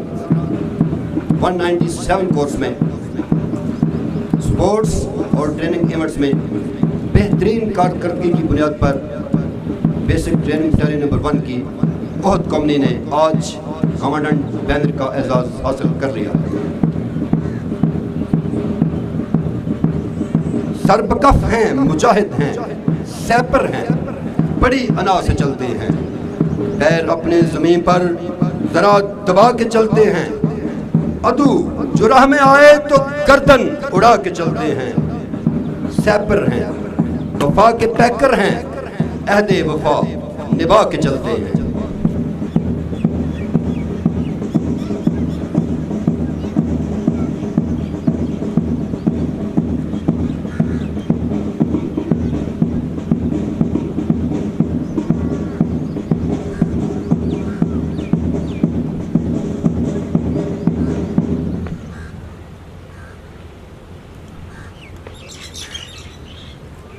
197 कोर्स में स्पोर्ट्स और ट्रेनिंग इवेंट्स में बेहतरीन कारकर्दगी की बुनियाद पर बेसिक ट्रेनिंग बटालियन नंबर 1 की ओहद कंपनी ने आज कमांडेंट बैनर का एजाज़ हासिल कर लिया। सरबकफ हैं, मुजाहिद हैं, सैपर हैं, बड़ी अना से चलते हैं, पैर अपने ज़मीन पर जरा दबा के चलते हैं, अदू जो राह में आए तो गर्दन उड़ा के चलते हैं, सैपर हैं, वफा के पैकर हैं, अहदे वफा निभा के चलते हैं।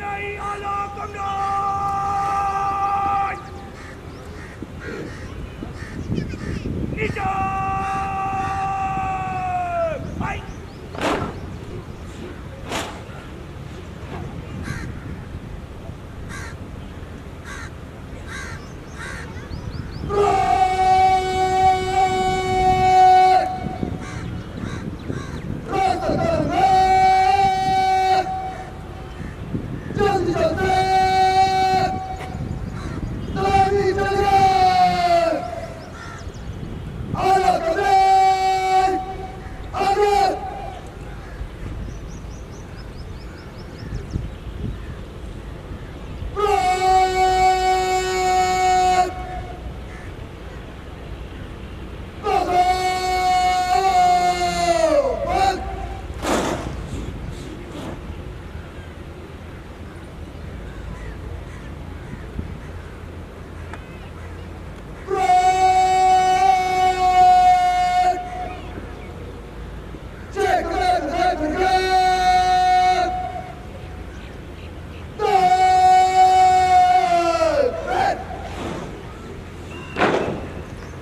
नहीं आला कमरान नीचे आई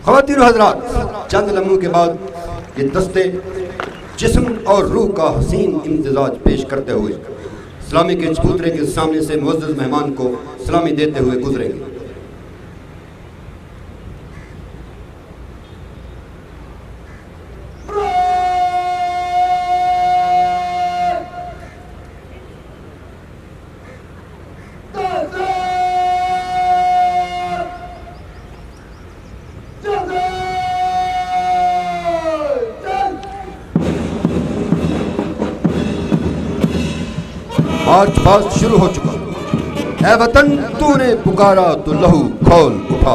ख़वातीन हज़रात, चंद लम्हों के बाद ये दस्ते जिस्म और रूह का हसीन इम्तिजाज पेश करते हुए इस्लामी के चबूतरे के सामने से मुअज़्ज़ज़ मेहमान को सलामी देते हुए गुजरेंगे। मार्च पास्ट शुरू हो चुका। ऐ वतन तूने पुकारा तो लहू खोल उठा,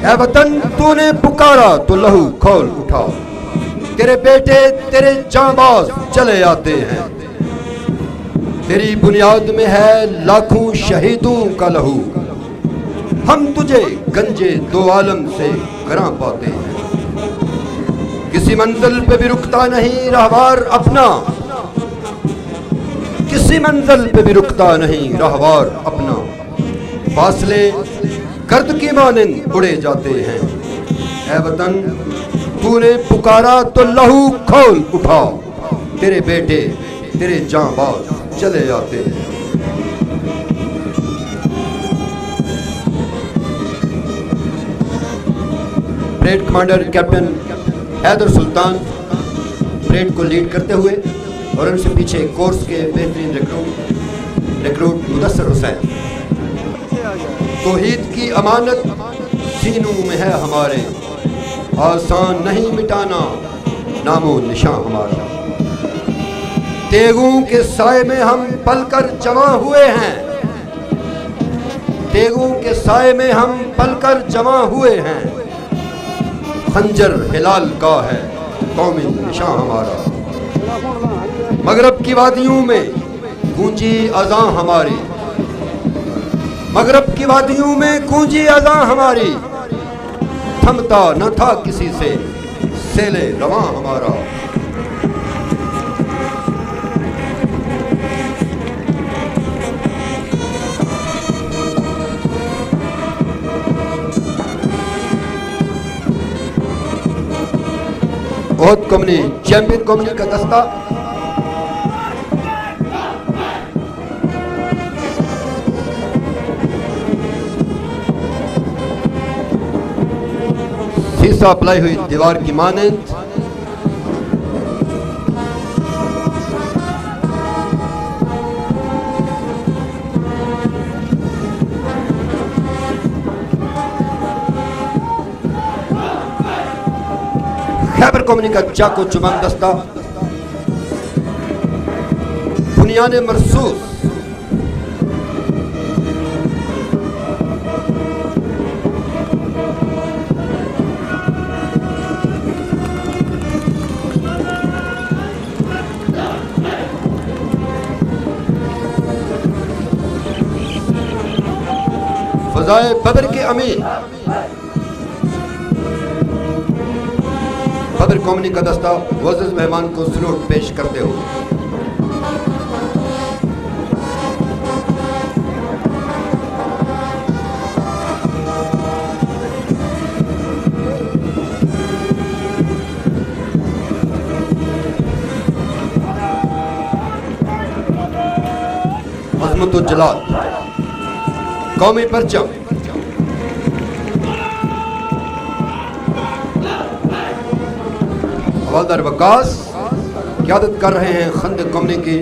ऐ वतन तूने पुकारा तो लहू खोल उठा, तेरे बेटे तेरे जांबाज चले आते हैं, तेरी बुनियाद में है लाखों शहीदों का लहू, हम तुझे गंजे दो आलम से गरा पाते हैं, किसी मंजिल पे भी रुकता नहीं रहवार अपना, किसी मंजिल पे भी रुकता नहीं रहवार अपना, फासले गर्द की मानिंद उड़े जाते हैं, ऐ वतन तूने पुकारा तो लहू खोल उठा, तेरे बेटे तेरे जांबाज चले आते हैं। परेड कमांडर कैप्टन हैदर सुल्तान परेड को लीड करते हुए और उनसे पीछे कोर्स के बेहतरीन रिक्रूट मुदस्सर हुसैन। तौहीद की अमानत सीनों में है हमारे, आसान नहीं मिटाना नामो निशान हमारा, तेगों के साए में हम पलकर जमा हुए हैं, तेगों के साए में हम पलकर जमा हुए हैं, खंजर हिलाल का है कौमी निशान हमारा, मगरब की वादियों में गूंजी अज़ां हमारी, मगरब की वादियों में गूंजी अज़ां हमारी, थमता न था किसी से सेले रवां हमारा, ओहद कंपनी चैंपियन कंपनी का दस्ता अप्लाई हुई दीवार की मानंद खैबर कम्युनिका चाको चुबंद दस्ता बुनियाने मरसूस फजाए बदर के अमीर बदर कौमनी का दस्ता वज़ीज़ मेहमान को सलूट पेश करते हो। अज़मतुल जलाल कौमी परचम हवलदार वकास क़यादत कर रहे हैं खंदक कम्युनी की।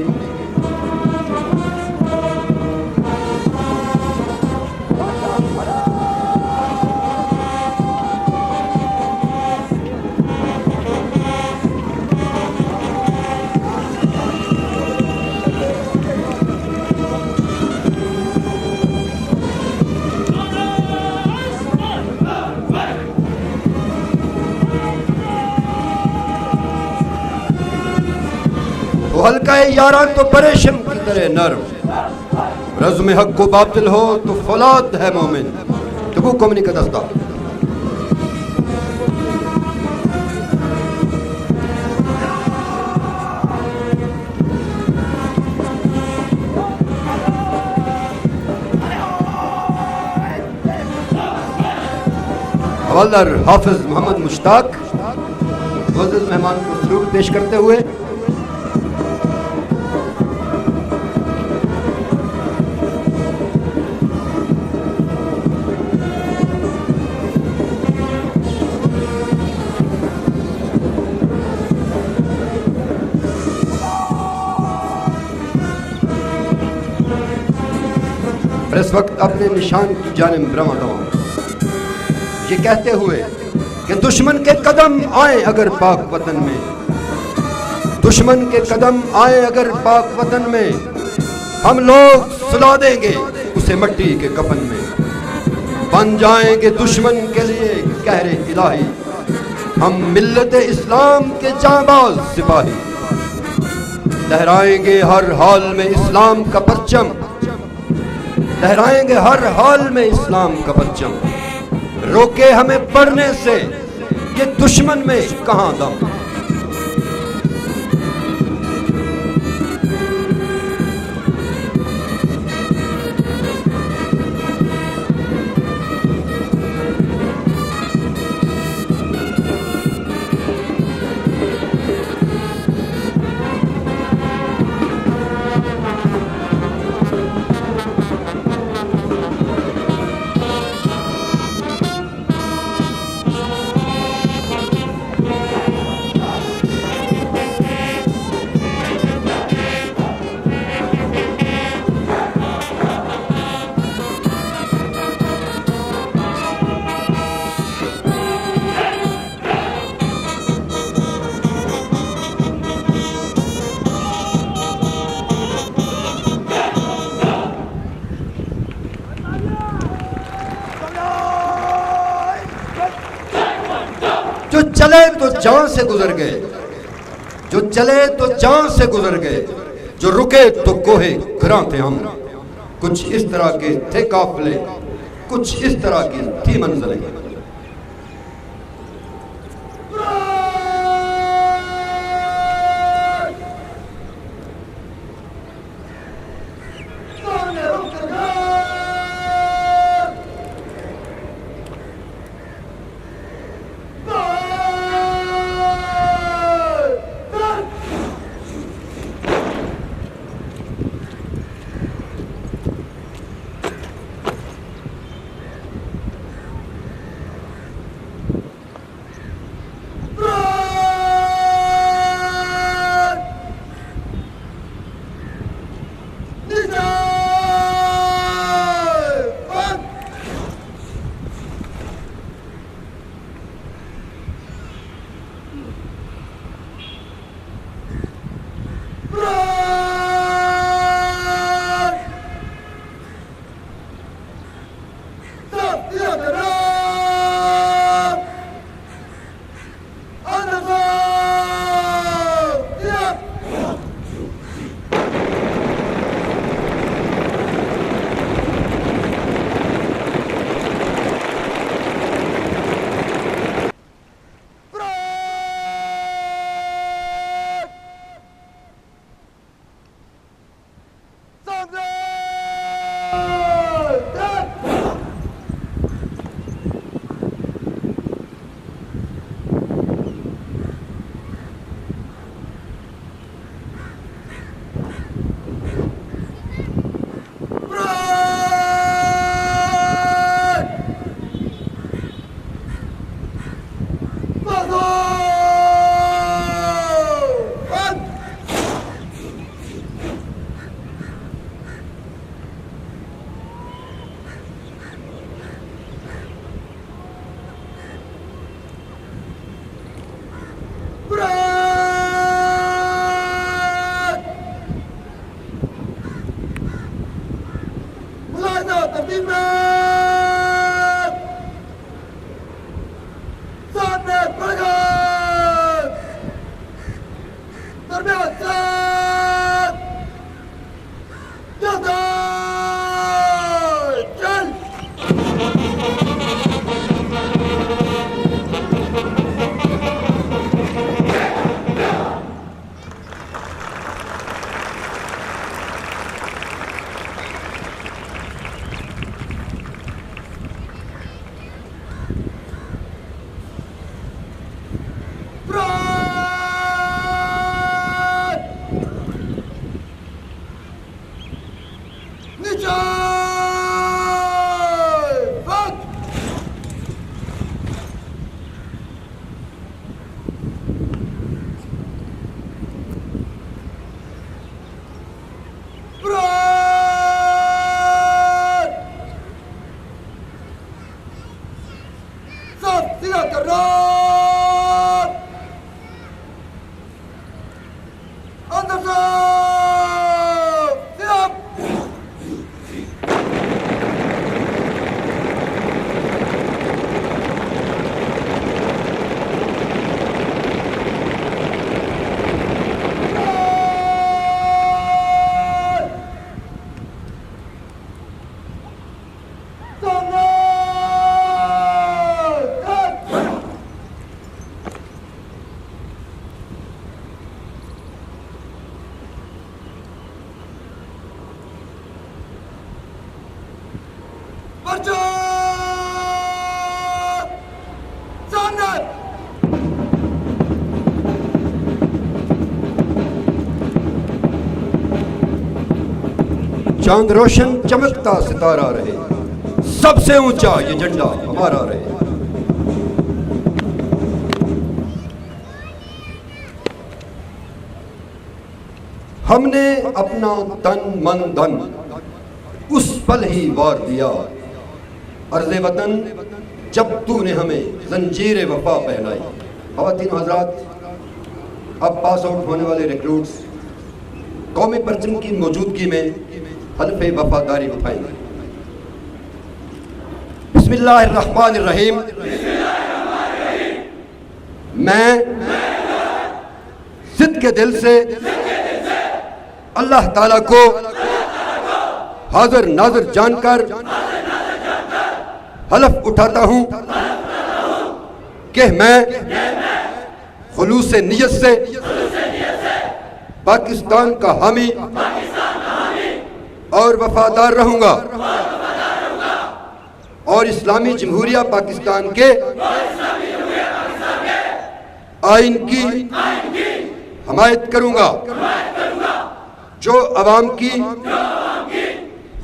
वो हल्का है यारा तो परेशम की तरह नरम, रज़्म हक को बातिल हो तो फौलाद है मोमिन। तो कम्युनी का दस्ता हवलदार हाफिज मोहम्मद मुश्ताक वज़ीज़ मेहमान को सलूट पेश करते हुए। इस वक्त अपने निशान की जानिब रवां रवां ये कहते हुए कि दुश्मन के कदम आए अगर पाक वतन में, दुश्मन के कदम आए अगर पाक वतन में, हम लोग सुला देंगे उसे मिट्टी के कफन में। बन जाएंगे दुश्मन के लिए कहरे इलाही, हम मिल्लत इस्लाम के जांबाज सिपाही। लहराएंगे हर हाल में इस्लाम का परचम, लहराएंगे हर हाल में इस्लाम का परचम। रोके हमें पढ़ने से ये दुश्मन में कहां दम। जो चले तो जान से गुजर गए, जो चले तो जान से गुजर गए, जो रुके तो कोहे घरां थे हम। कुछ इस तरह के थे काफिले, कुछ इस तरह की थी मंजिलें। तरतीब में सामने पड़ेगा दरमियान साथ ज्यादा चल चांद रोशन चमकता सितारा रहे, सबसे ऊंचा ये झंडा हमारा रहे। हमने अपना तन मन धन उस पल ही वार दिया, अर्ज़े वतन जब तूने हमें जंजीर वफा पहनाई। ख़वातीन हज़रात, अब पास आउट होने वाले रिक्रूट्स कौमी परचम की मौजूदगी में हल्फ़े वफादारी उठाएंगे। बिस्मिल्लाहिर्रहमानिर्रहीम। मैं सिद्ध के दिल से अल्लाह ताला को हाजिर नाज़िर जानकर हलफ उठाता हूँ कि मैं खुलूस नियत से पाकिस्तान का हामी और वफादार रहूंगा और इस्लामी जमहूरिया पाकिस्तान के आइन की हमायत करूंगा, जो अवाम की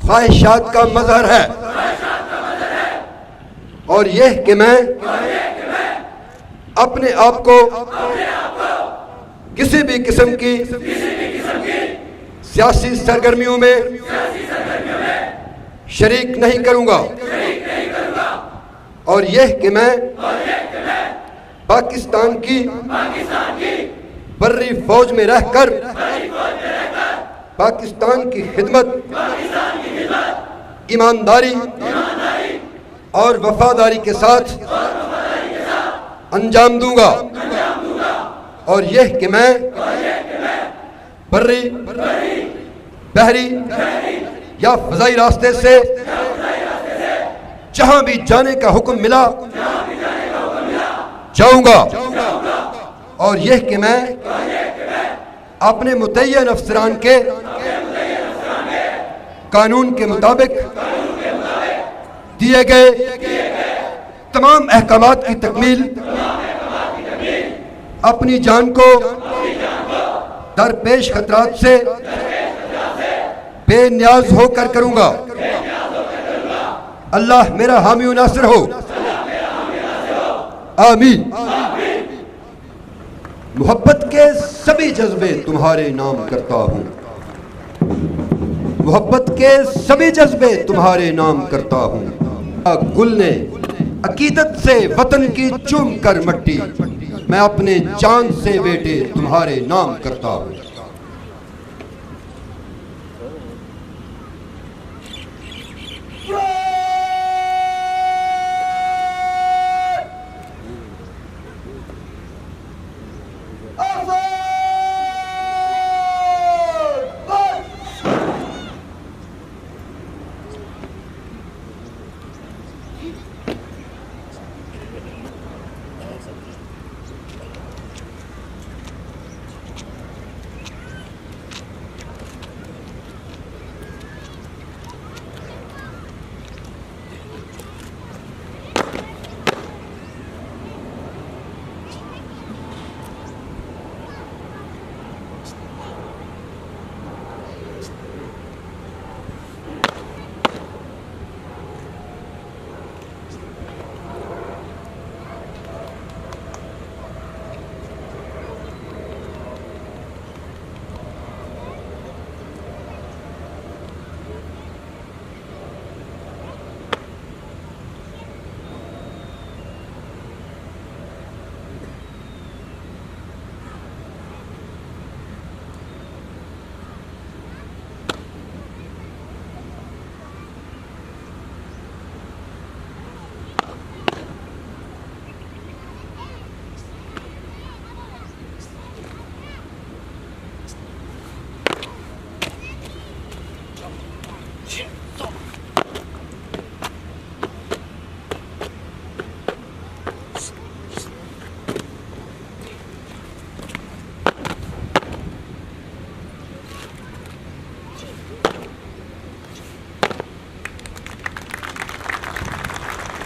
ख्वाहिशात का मज़हर है, और यह कि मैं अपने आप को किसी भी किस्म की सियासी सरगर्मियों में शरीक नहीं करूंगा, और यह कि मैं पाकिस्तान की बर्री फौज में रहकर पाकिस्तान की खिदमत ईमानदारी और वफादारी के साथ अंजाम दूंगा, और यह कि मैं बर्री बहरी या फजाई रास्ते से जहां भी जाने का हुक्म मिला जाऊंगा, और यह कि मैं अपने मुतय्यन अफसरान के कानून के मुताबिक दिए गए तमाम अहकामात की तकमील अपनी जान को दरपेश खतरात से बेनियाज होकर करूंगा। अल्लाह मेरा हामी नासिर हो, आमीन। मोहब्बत के सभी जज्बे तुम्हारे नाम करता हूँ, मोहब्बत के सभी जज्बे तुम्हारे नाम करता हूँ। गुल ने अकीदत से वतन की चूम कर मट्टी, मैं अपने चांद से बेटे तुम्हारे नाम करता हूँ।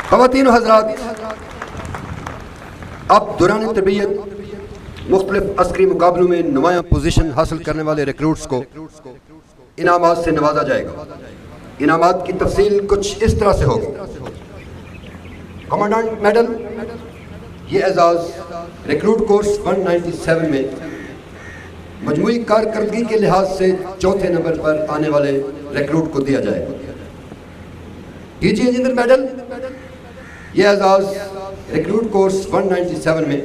ख़वातीन व हज़रात, अब दौरान तरबियत मुख्तलिफ अस्करी मुकाबलों में नुमायां पोजीशन हासिल करने वाले रिक्रूट्स को इनामात से नवाजा जाएगा। इनामात की तफसील कुछ इस तरह से होगी। कमांडेंट मेडल, ये एजाज़ रिक्रूट कोर्स 197 में मजमूई कारकर्दगी के लिहाज से चौथे नंबर पर आने वाले रिक्रूट को दिया जाएगा। डीजी इंजीनियर मेडल, ये एजाज़ रिक्रूट कोर्स 197 में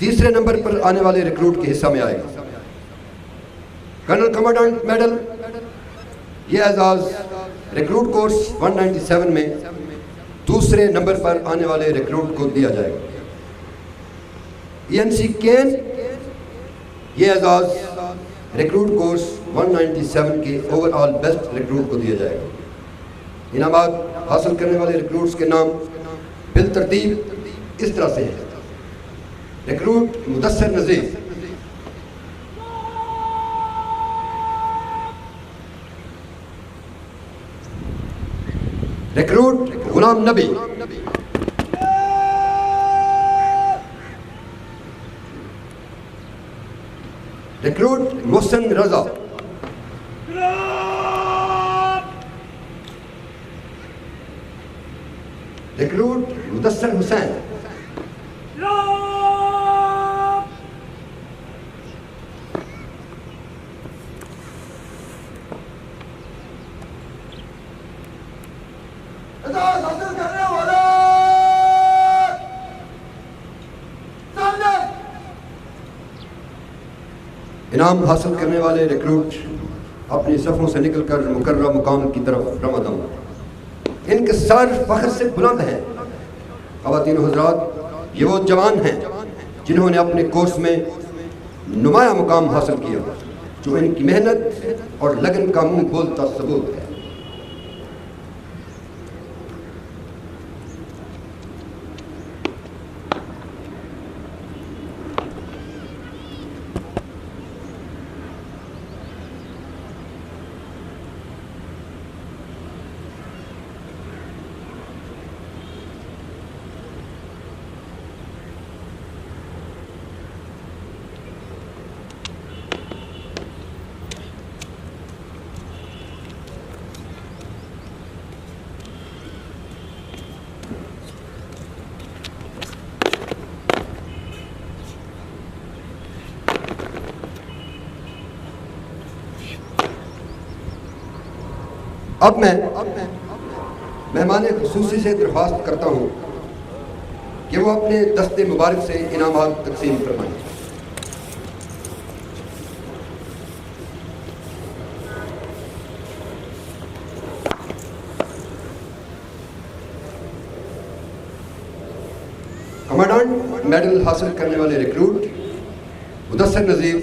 तीसरे नंबर पर आने वाले रिक्रूट के हिस्सा में आएगा। कर्नल कमांडेंट मेडल, ये एजाज़ रिक्रूट कोर्स 197 में दूसरे नंबर पर आने वाले रिक्रूट को दिया जाएगा। ENC केन, ये एजाज़ रिक्रूट कोर्स 197 के ओवरऑल बेस्ट रिक्रूट को दिया जाएगा। इनामात हासिल करने वाले रिक्रूट्स के नाम बिल तरतीब इस तरह से हैं। रिक्रूट मुदस्सर नज़ीर, recruit Ghulam Nabi, recruit Mohsin Raza, recruit Mudassar Hussain, Ejaz हासिल करने वाले सामने। इनाम हासिल करने वाले रिक्रूट अपनी सफ़ों से निकलकर मुकर्रर मुकाम की तरफ रवाना हों। इनके सर फख्र से बुलंद हैं। ख़वातीन व हज़रात, ये वो जवान हैं जिन्होंने अपने कोर्स में नुमाया मुकाम हासिल किया, जो इनकी मेहनत और लगन का मुंह बोलता सबूत है। अब मैं मेहमान खुसूसी से दरख्वास्त करता हूँ कि वो अपने दस्ते मुबारक से इनामात तकसीम फरमाएं। कमांडेंट मेडल हासिल करने वाले रिक्रूट मुदस्सर नज़ीर,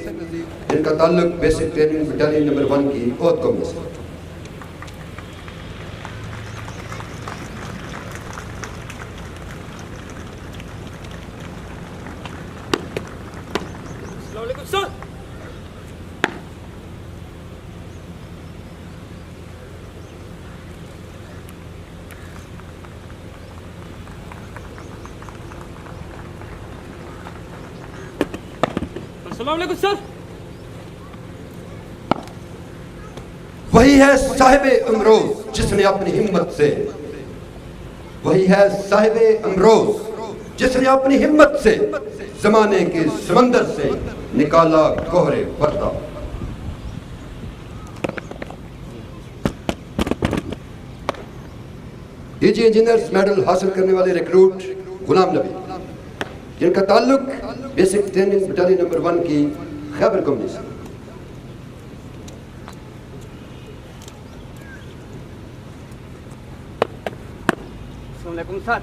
जिनका ताल्लुक बेसिक ट्रेनिंग बटालियन नंबर 1 की ओहद कौम से। सर, वही है साहिब अमरोज जिसने अपनी हिम्मत से, वही है साहिब अमरोज जिसने अपनी हिम्मत से जमाने के समंदर से निकाला कोहरे पर्दा। डीजी इंजीनियर्स मेडल हासिल करने वाले रिक्रूट गुलाम नबी, जिनका ताल्लुक बेसिक ट्रेनिंग बटालियन नंबर 1 की खैबर कंपनी से। सर,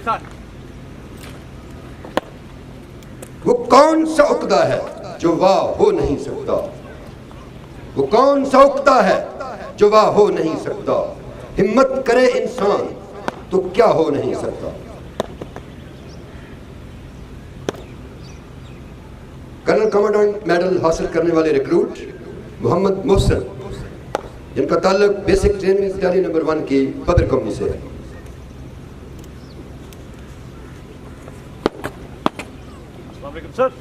सर, वो कौन सा उक्दा है जो वाह हो नहीं सकता, वो कौन सा उक्दा है जो वाह हो नहीं सकता। हिम्मत करे इंसान तो क्या हो नहीं सकता। कर्नल कमांडेंट मेडल हासिल करने वाले रिक्रूट मोहम्मद मोहसिन, जिनका ताल्लुक बेसिक ट्रेनिंग बटालियन नंबर 1 की बदर कंपनी से है। सर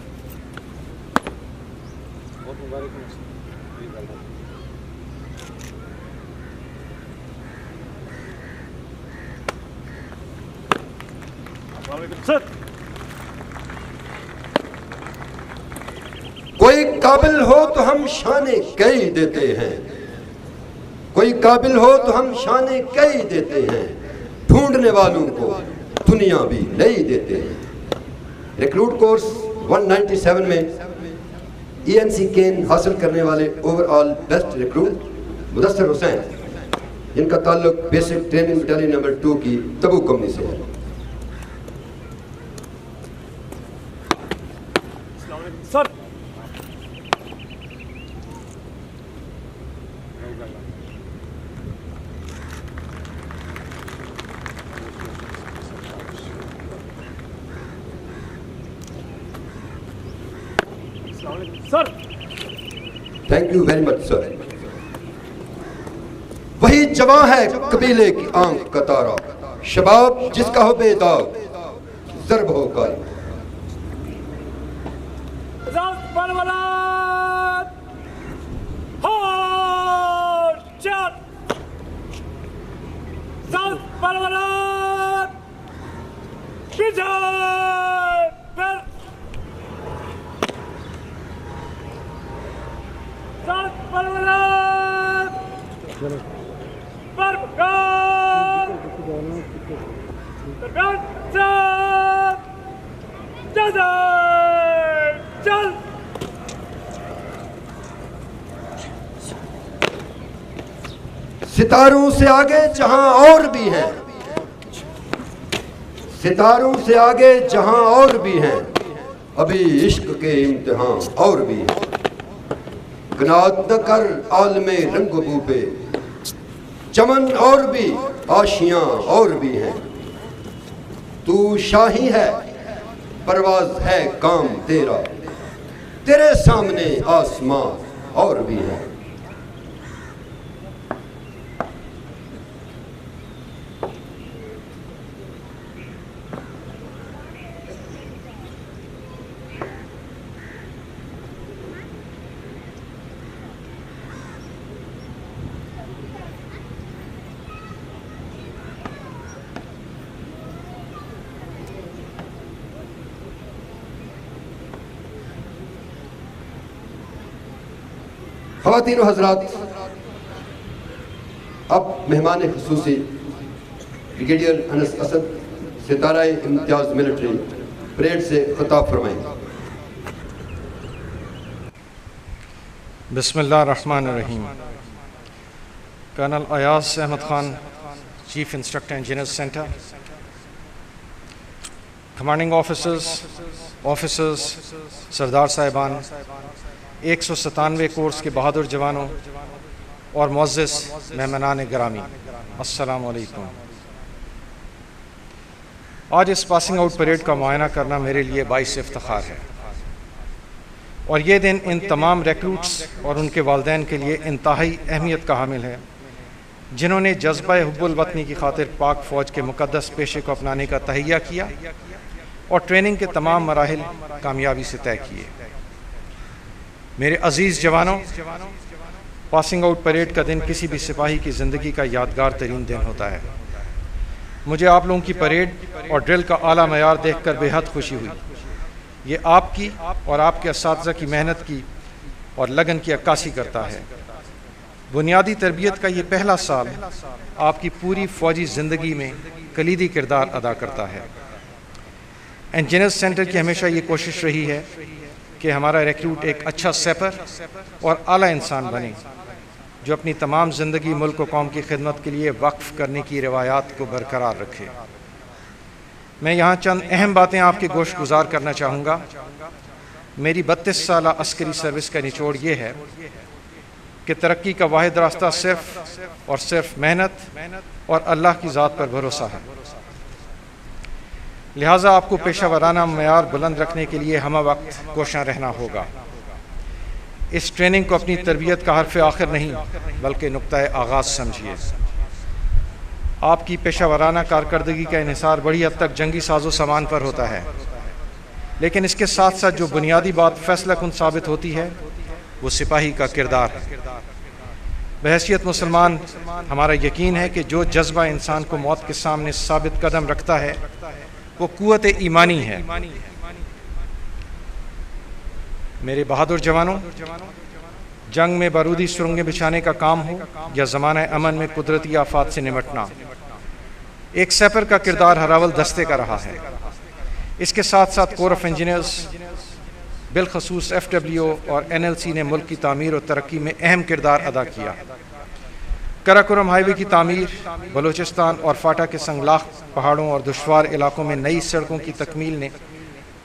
सर कोई काबिल हो तो हम शाने कई देते हैं, कोई काबिल हो तो हम शाने कई देते हैं, ढूंढने वालों को दुनिया भी नई देते हैं। रिक्रूट कोर्स 197 में ENC केन हासिल करने वाले overall best recruit Mudassar Hussain, जिनका ताल्लुक बेसिक ट्रेनिंग बटालियन नंबर 2 की तबूक कंपनी से है। Sir sir thank you very much sir. वही जवां है कबीले की आंख का तारा, शबाब जिसका हो बेदाग ज़र्ब हो कारी। सितारों से आगे जहां और भी हैं, सितारों से आगे जहां और भी हैं, अभी इश्क के इम्तिहान और भी हैं। कनात न कर आलमे रंग बू पे, चमन और भी आशियां और भी हैं। तू शाही है परवाज है काम तेरा, तेरे सामने आसमां और भी है। ख़वातीन व हज़रात, अब मेहमान ख़ुसूसी ब्रिगेडियर अनस असद सितारा इम्तियाज़ मिलिट्री परेड से खिताब फरमाएंगे। बिस्मिल्लाहिर्रहमानिर्रहीम। Colonel Ayaz Ahmed Khan, chief instructor engineers centre, commanding officers, सरदार साहिबान, 197 कोर्स के बहादुर जवानों और मुअज़्ज़िज़ मेहमानान गिरामी, अस्सलामु अलैकुम। आज इस पासिंग आउट परेड का मुआयना करना मेरे लिए बाइस इफ्तिखार है और ये दिन इन तमाम रिक्रूट्स और उनके वालिदैन के लिए इंतहाई अहमियत का हामिल है, जिन्होंने जज्बा हुब्बुल वतनी की खातिर पाक फ़ौज के मुक़द्दस पेशे को अपनाने का तहैया किया और ट्रेनिंग के तमाम मराहिल कामयाबी से तय किए। मेरे अजीज़ जवानों, पासिंग आउट परेड का दिन किसी भी सिपाही की ज़िंदगी का यादगार तरीन दिन होता है। मुझे आप लोगों की परेड और ड्रिल का आला मयार देखकर बेहद खुशी हुई। ये आपकी और आपके असातिज़ा की मेहनत की और लगन की अक्कासी करता है। बुनियादी तरबियत का ये पहला साल आपकी पूरी फ़ौजी ज़िंदगी में कलीदी किरदार अदा करता है। इंजीनियर्स सेंटर की हमेशा ये कोशिश रही है कि हमारा रिक्रूट एक अच्छा सेपर और आला इंसान बने, जो अपनी तमाम ज़िंदगी मुल्क व कौम की खिदमत के लिए वक्फ़ करने की रवायात को बरकरार रखे। मैं यहाँ चंद अहम बातें आपके गोश गुजार करना चाहूँगा। मेरी 32 साल अस्करी सर्विस का निचोड़ ये है कि तरक्की का वाहिद रास्ता सिर्फ़ और सिर्फ मेहनत और अल्लाह की ज़ात पर भरोसा है। लिहाजा आपको पेशा वराना मयार बुलंद रखने के लिए हम वक्त कोशिश रहना होगा। इस ट्रेनिंग को अपनी तरबियत का हर्फ आखिर नहीं बल्कि नुक्ता आगाज़ समझिए। आपकी पेशा वराना कारकर्दगी का इन्हिसार बड़ी हद तक जंगी साजो सामान पर होता है, लेकिन इसके साथ साथ जो बुनियादी बात फैसला कुन साबित होती है वो सिपाही का किरदार है। बहैसियत मुसलमान हमारा यकीन है कि जो जज्बा इंसान को मौत के सामने साबित कदम रखता है वो कुव्वत ईमानी है। मेरे बहादुर जवानों, जंग में बारूदी सुरंगें बिछाने का काम हो या ज़माना अमन में कुदरती आफात से निमटना, एक सैपर का किरदार हरावल दस्ते का रहा है। इसके साथ साथ कोर ऑफ इंजीनियर्स बिलखसूस FWO और NLC ने मुल्क की तामीर और तरक्की में अहम किरदार अदा किया। कराकोरम हाईवे की तामीर, बलूचिस्तान और फाटा के संगलाख पहाड़ों और दुश्वार इलाकों में नई सड़कों की तकमील ने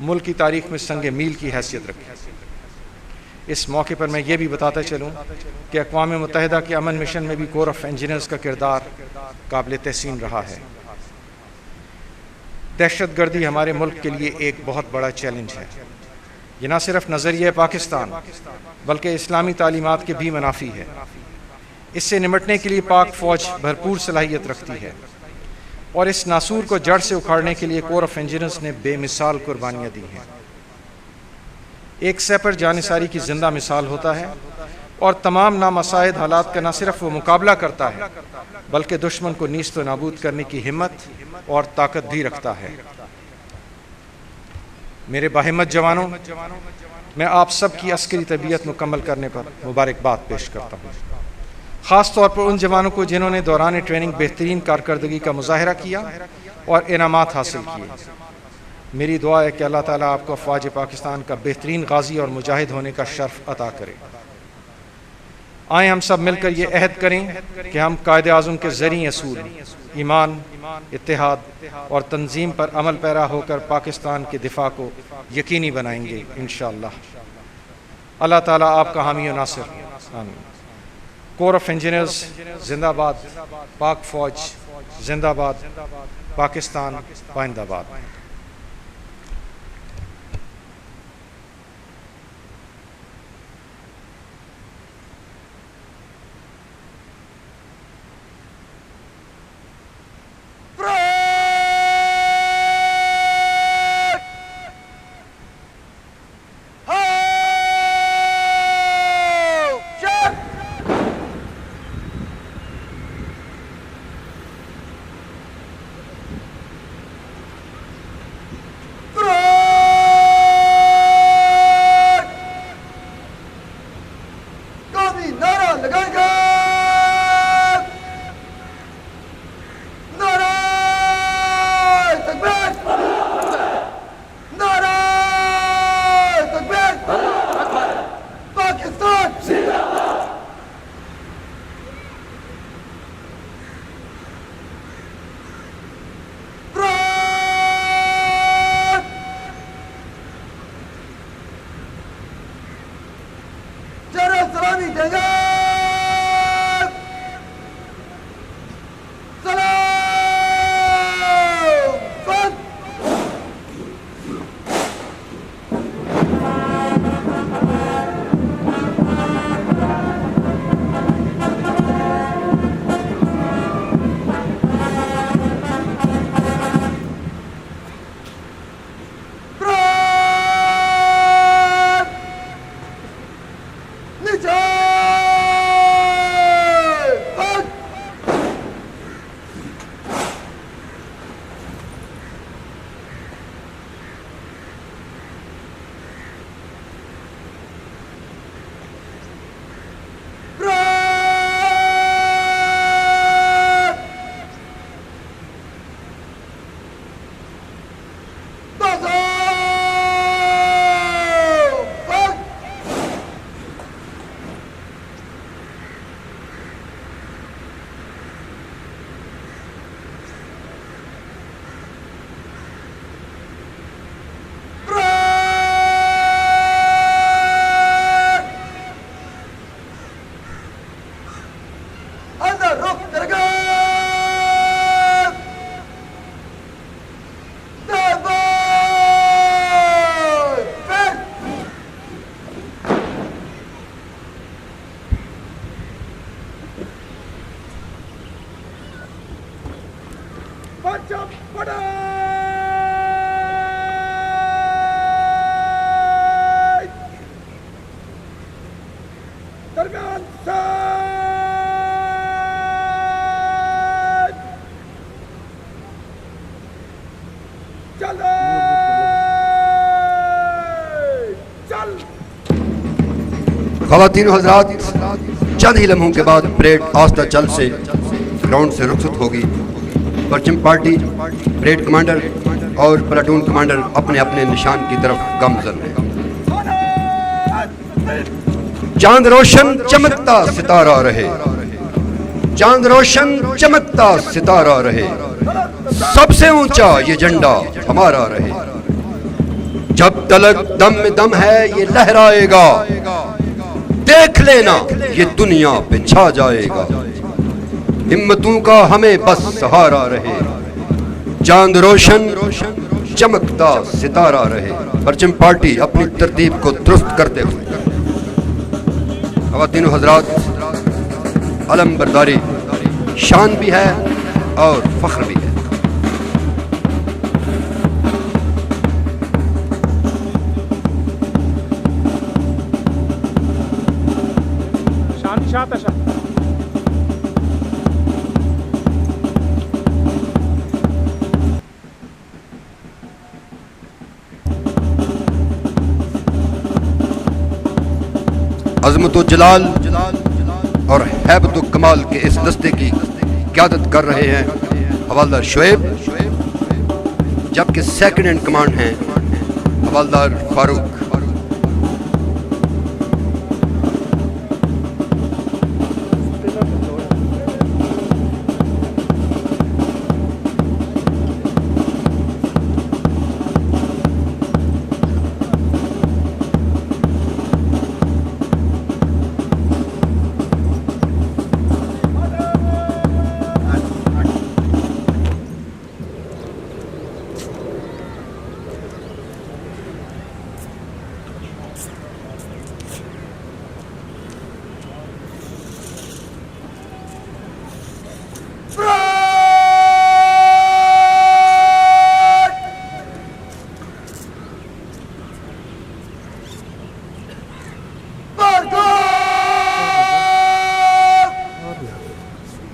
मुल्क की तारीख में संग मील की हैसियत रखी। इस मौके पर मैं ये भी बताता चलूँ कि अक़वाम मुत्तहिदा के अमन मिशन में भी कोर ऑफ इंजीनियर्स का किरदार काबिल तहसीन रहा है। दहशतगर्दी हमारे मुल्क के लिए एक बहुत बड़ा चैलेंज है। ये न सिर्फ नज़रिया पाकिस्तान बल्कि इस्लामी तालीमात के भी मुनाफी है। इससे निमटने के लिए पाक फ़ौज भरपूर सलाहियत रखती है और इस नासूर को जड़ से उखाड़ने के लिए कोर ऑफ इंजीनियर्स ने बेमिसाल कुर्बानियाँ दी हैं। एक सैपर जानिसारी की जिंदा मिसाल होता है और तमाम नामसाइद हालात का न सिर्फ वो मुकाबला करता है बल्कि दुश्मन को नीस्त नाबूद करने की हिम्मत और ताकत भी रखता है। मेरे बाहिम्मत जवानों, मैं आप सब की अस्करी तरबियत मुकम्मल करने पर मुबारकबाद पेश करता हूँ, ख़ास तौर पर उन जवानों को जिन्होंने दौरान ट्रेनिंग बेहतरीन कारकर्दगी का मुजाहरा किया और इनामात हासिल किए। मेरी दुआ है कि अल्लाह ताला आपको अफ़वाज पाकिस्तान का बेहतरीन गाजी और मुजाहिद होने का शर्फ अता करे। आए हम सब मिलकर ये अहद करें कि हम कायदे आज़म के ज़रिए असूल ईमान, इत्तेहाद और तंजीम पर अमल पैरा होकर पाकिस्तान के दिफा को यकीनी बनाएंगे इंशाअल्लाह। अल्लाह ताला आपका हामी और नासिर। आमीन। कोर ऑफ इंजीनियर्स जिंदाबाद, पाक फ़ौज जिंदाबाद, पाकिस्तान पाइंदाबाद। परचम पड़े दरमियान से चले चल। ख़वातीन हज़रात, चंद ही लम्हों के बाद परेड आस्था चल से ग्राउंड से रुखसत होगी। परचम पार्टी, परेड कमांडर और प्लाटून कमांडर अपने अपने निशान की तरफ गामजन हैं। चांद रोशन चमकता सितारा रहे, चांद रोशन चमकता सितारा रहे, सबसे ऊंचा ये झंडा हमारा रहे। जब तलक दम में दम है ये लहराएगा, देख लेना ये दुनिया पे छा जाएगा। हिम्मतों का हमें बस सहारा रहे, चांद रोशन चमकता सितारा रहे। परचम पार्टी अपनी तरतीब को दुरुस्त करते हुए ख़वातीन हज़रात, अलम बरदारी शान भी है और फ़ख्र भी है। शांति शांत शांत। अज़मत जलाल और हैबत कमाल के इस दस्ते की क़यादत कर रहे हैं हवालदार शुएब, जबकि सेकंड इन कमांड हैं हवालदार फारूक।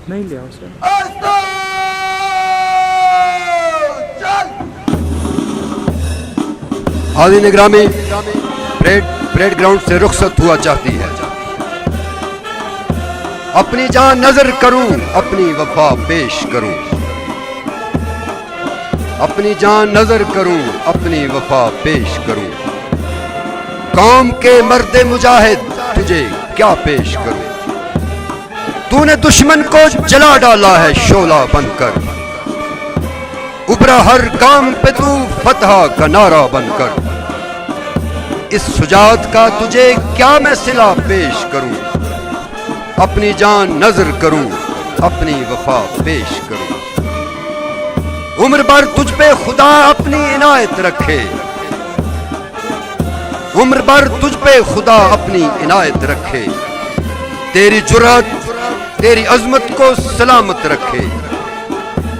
नहीं लिया उसे। हादी निगरानी परेड ग्राउंड से रुखसत हुआ चाहती है। अपनी जान नजर करूं, अपनी वफा पेश करूं, अपनी जान नजर करूं, अपनी वफा पेश करूं। कौम के मर्दे मुजाहिद तुझे क्या पेश करूं। तूने दुश्मन को जला डाला है शोला बनकर, उभरा हर काम पे तू फतह का नारा बनकर। इस शुजाअत का तुझे क्या मैं सिला पेश करूं। अपनी जान नजर करूं, अपनी वफा पेश करूं। उम्र भर तुझ पे खुदा अपनी इनायत रखे, उम्र भर तुझ पे खुदा अपनी इनायत रखे। तेरी जुर्रत तेरी अजमत को सलामत रखे।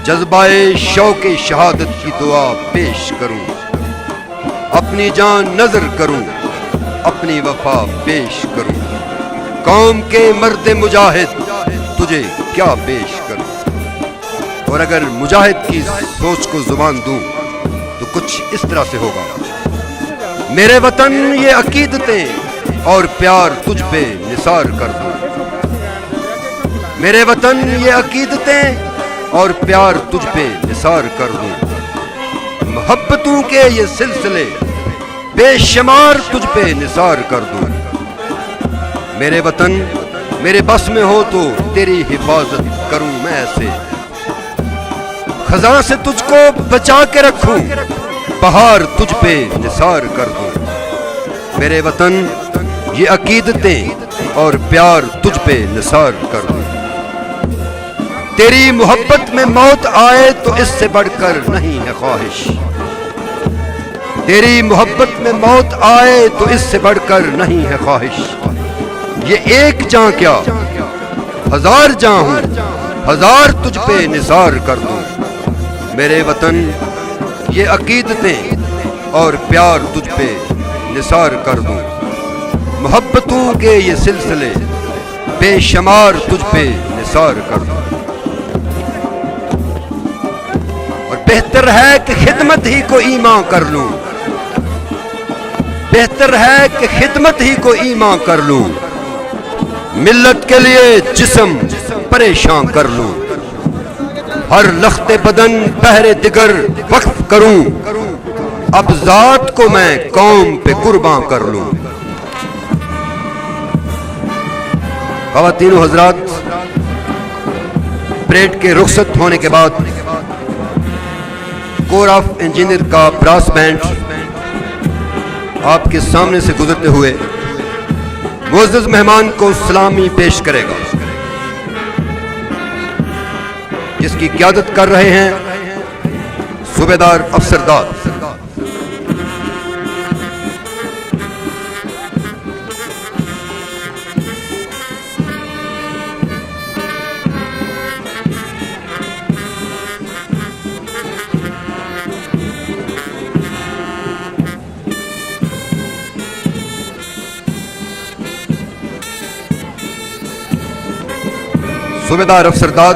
जज्बाए शौक़े शहादत की दुआ पेश करूं। अपनी जान नजर करूं, अपनी वफा पेश करूं। कौम के मर्दे मुजाहिद तुझे क्या पेश करूं। और अगर मुजाहिद की सोच को जुबान दूं तो कुछ इस तरह से होगा। मेरे वतन ये अकीदतें और प्यार तुझ पे निसार कर दूं। मेरे वतन ये अकीदतें और प्यार तुझ पे निसार कर दूं। मोहब्बतों के ये सिलसिले बेशुमार तुझ पे निसार कर दूं। मेरे वतन मेरे बस में हो तो तेरी हिफाजत करूं मैं ऐसे। खजा से तुझको बचा के रखूं, बहार तुझ पे निसार कर दूं। मेरे वतन ये अकीदतें और प्यार तुझ पे निसार कर दूं। तेरी मोहब्बत में मौत आए तो इससे बढ़कर नहीं है ख्वाहिश। तेरी मोहब्बत में मौत आए तो इससे बढ़कर नहीं है ख्वाहिश। ये एक जान क्या हजार जान हूं, हजार तुझ पे निसार कर दूं। मेरे वतन ये अकीदतें और प्यार तुझ पे निसार कर दूं, मोहब्बतों के ये सिलसिले बेशुमार तुझ पे निसार कर दूं। और बेहतर है कि खिदमत ही को ईमान कर लूं, बेहतर है कि खिदमत ही को ईमान कर लूं, मिल्लत के लिए जिस्म परेशान कर लूं, हर लख्ते बदन पहरे दिगर वक्फ करूं, अब जात को मैं कौम पे कुर्बान कर लूं। ख़वातीन हज़रात, परेड के रुखसत होने के बाद कोर ऑफ इंजीनियर का ब्रास बैंड आपके सामने से गुजरते हुए मुअज़्ज़ज़ मेहमान को सलामी पेश करेगा, जिसकी क़यादत कर रहे हैं सूबेदार अफसरदार। सूबेदार अफसरदार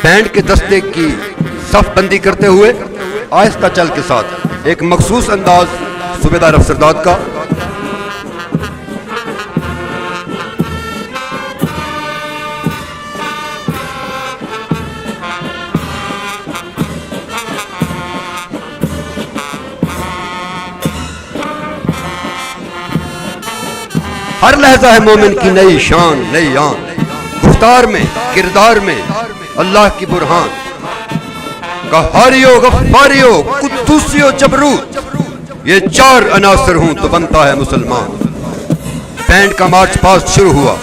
बैंड के दस्ते की सफ बंदी करते हुए आहिस्ता चल के साथ एक मखसूस अंदाज सूबेदार अफसरदार का। हर लहजा है मोमिन की नई शान नई आन, गुफ्तार में किरदार में अल्लाह की बुरहान, कहारियो गफ्फारियो कुद्दूसियो जबरूत, ये चार अनासर हूं तो बनता है मुसलमान। बैंड का मार्च पास्ट शुरू हुआ।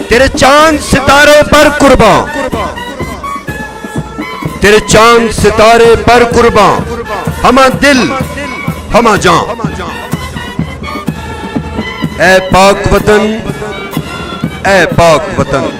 तेरे चांद सितारे पर कुर्बान, तेरे चांद सितारे पर कुर्बान, हमा दिल हमा जान, ऐ पाक वतन ऐ पाक वतन।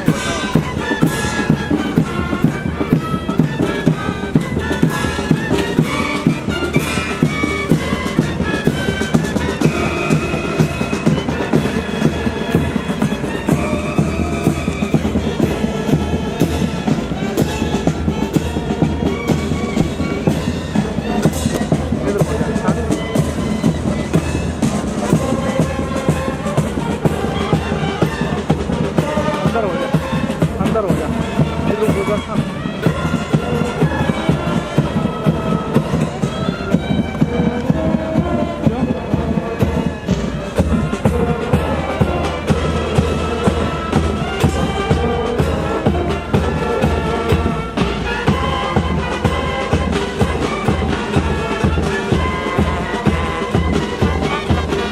अंदर हो जा, इधर गुजर ना।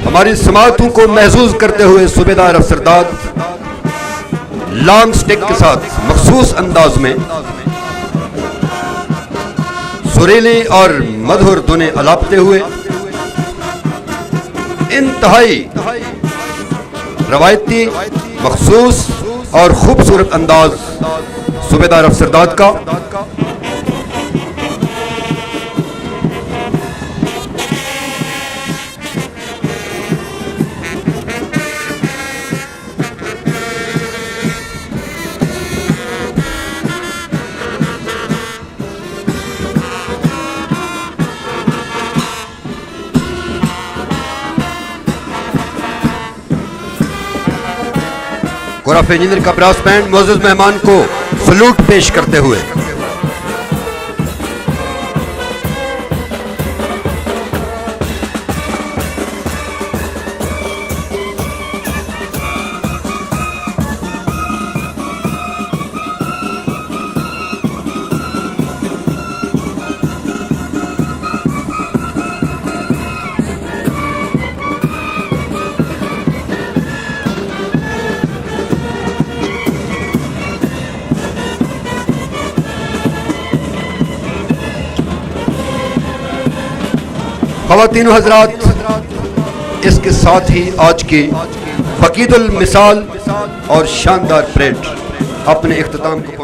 हमारी समातों को महसूस करते हुए सूबेदार अफसरदार लॉन्ग स्टिक के साथ मखसूस अंदाज में सुरीली और मधुर धुनें अलापते हुए इंतहाई रवायती मखसूस और खूबसूरत अंदाज सूबेदार अफसरदार का। कोर ऑफ इंजीनियर का ब्रास बैंड मुअज़्ज़ज़ मेहमान को सलूट पेश करते हुए ख़वातीन हज़रात, इसके साथ ही आज की फकीदुल मिसाल और शानदार परेड अपने इख्तिताम को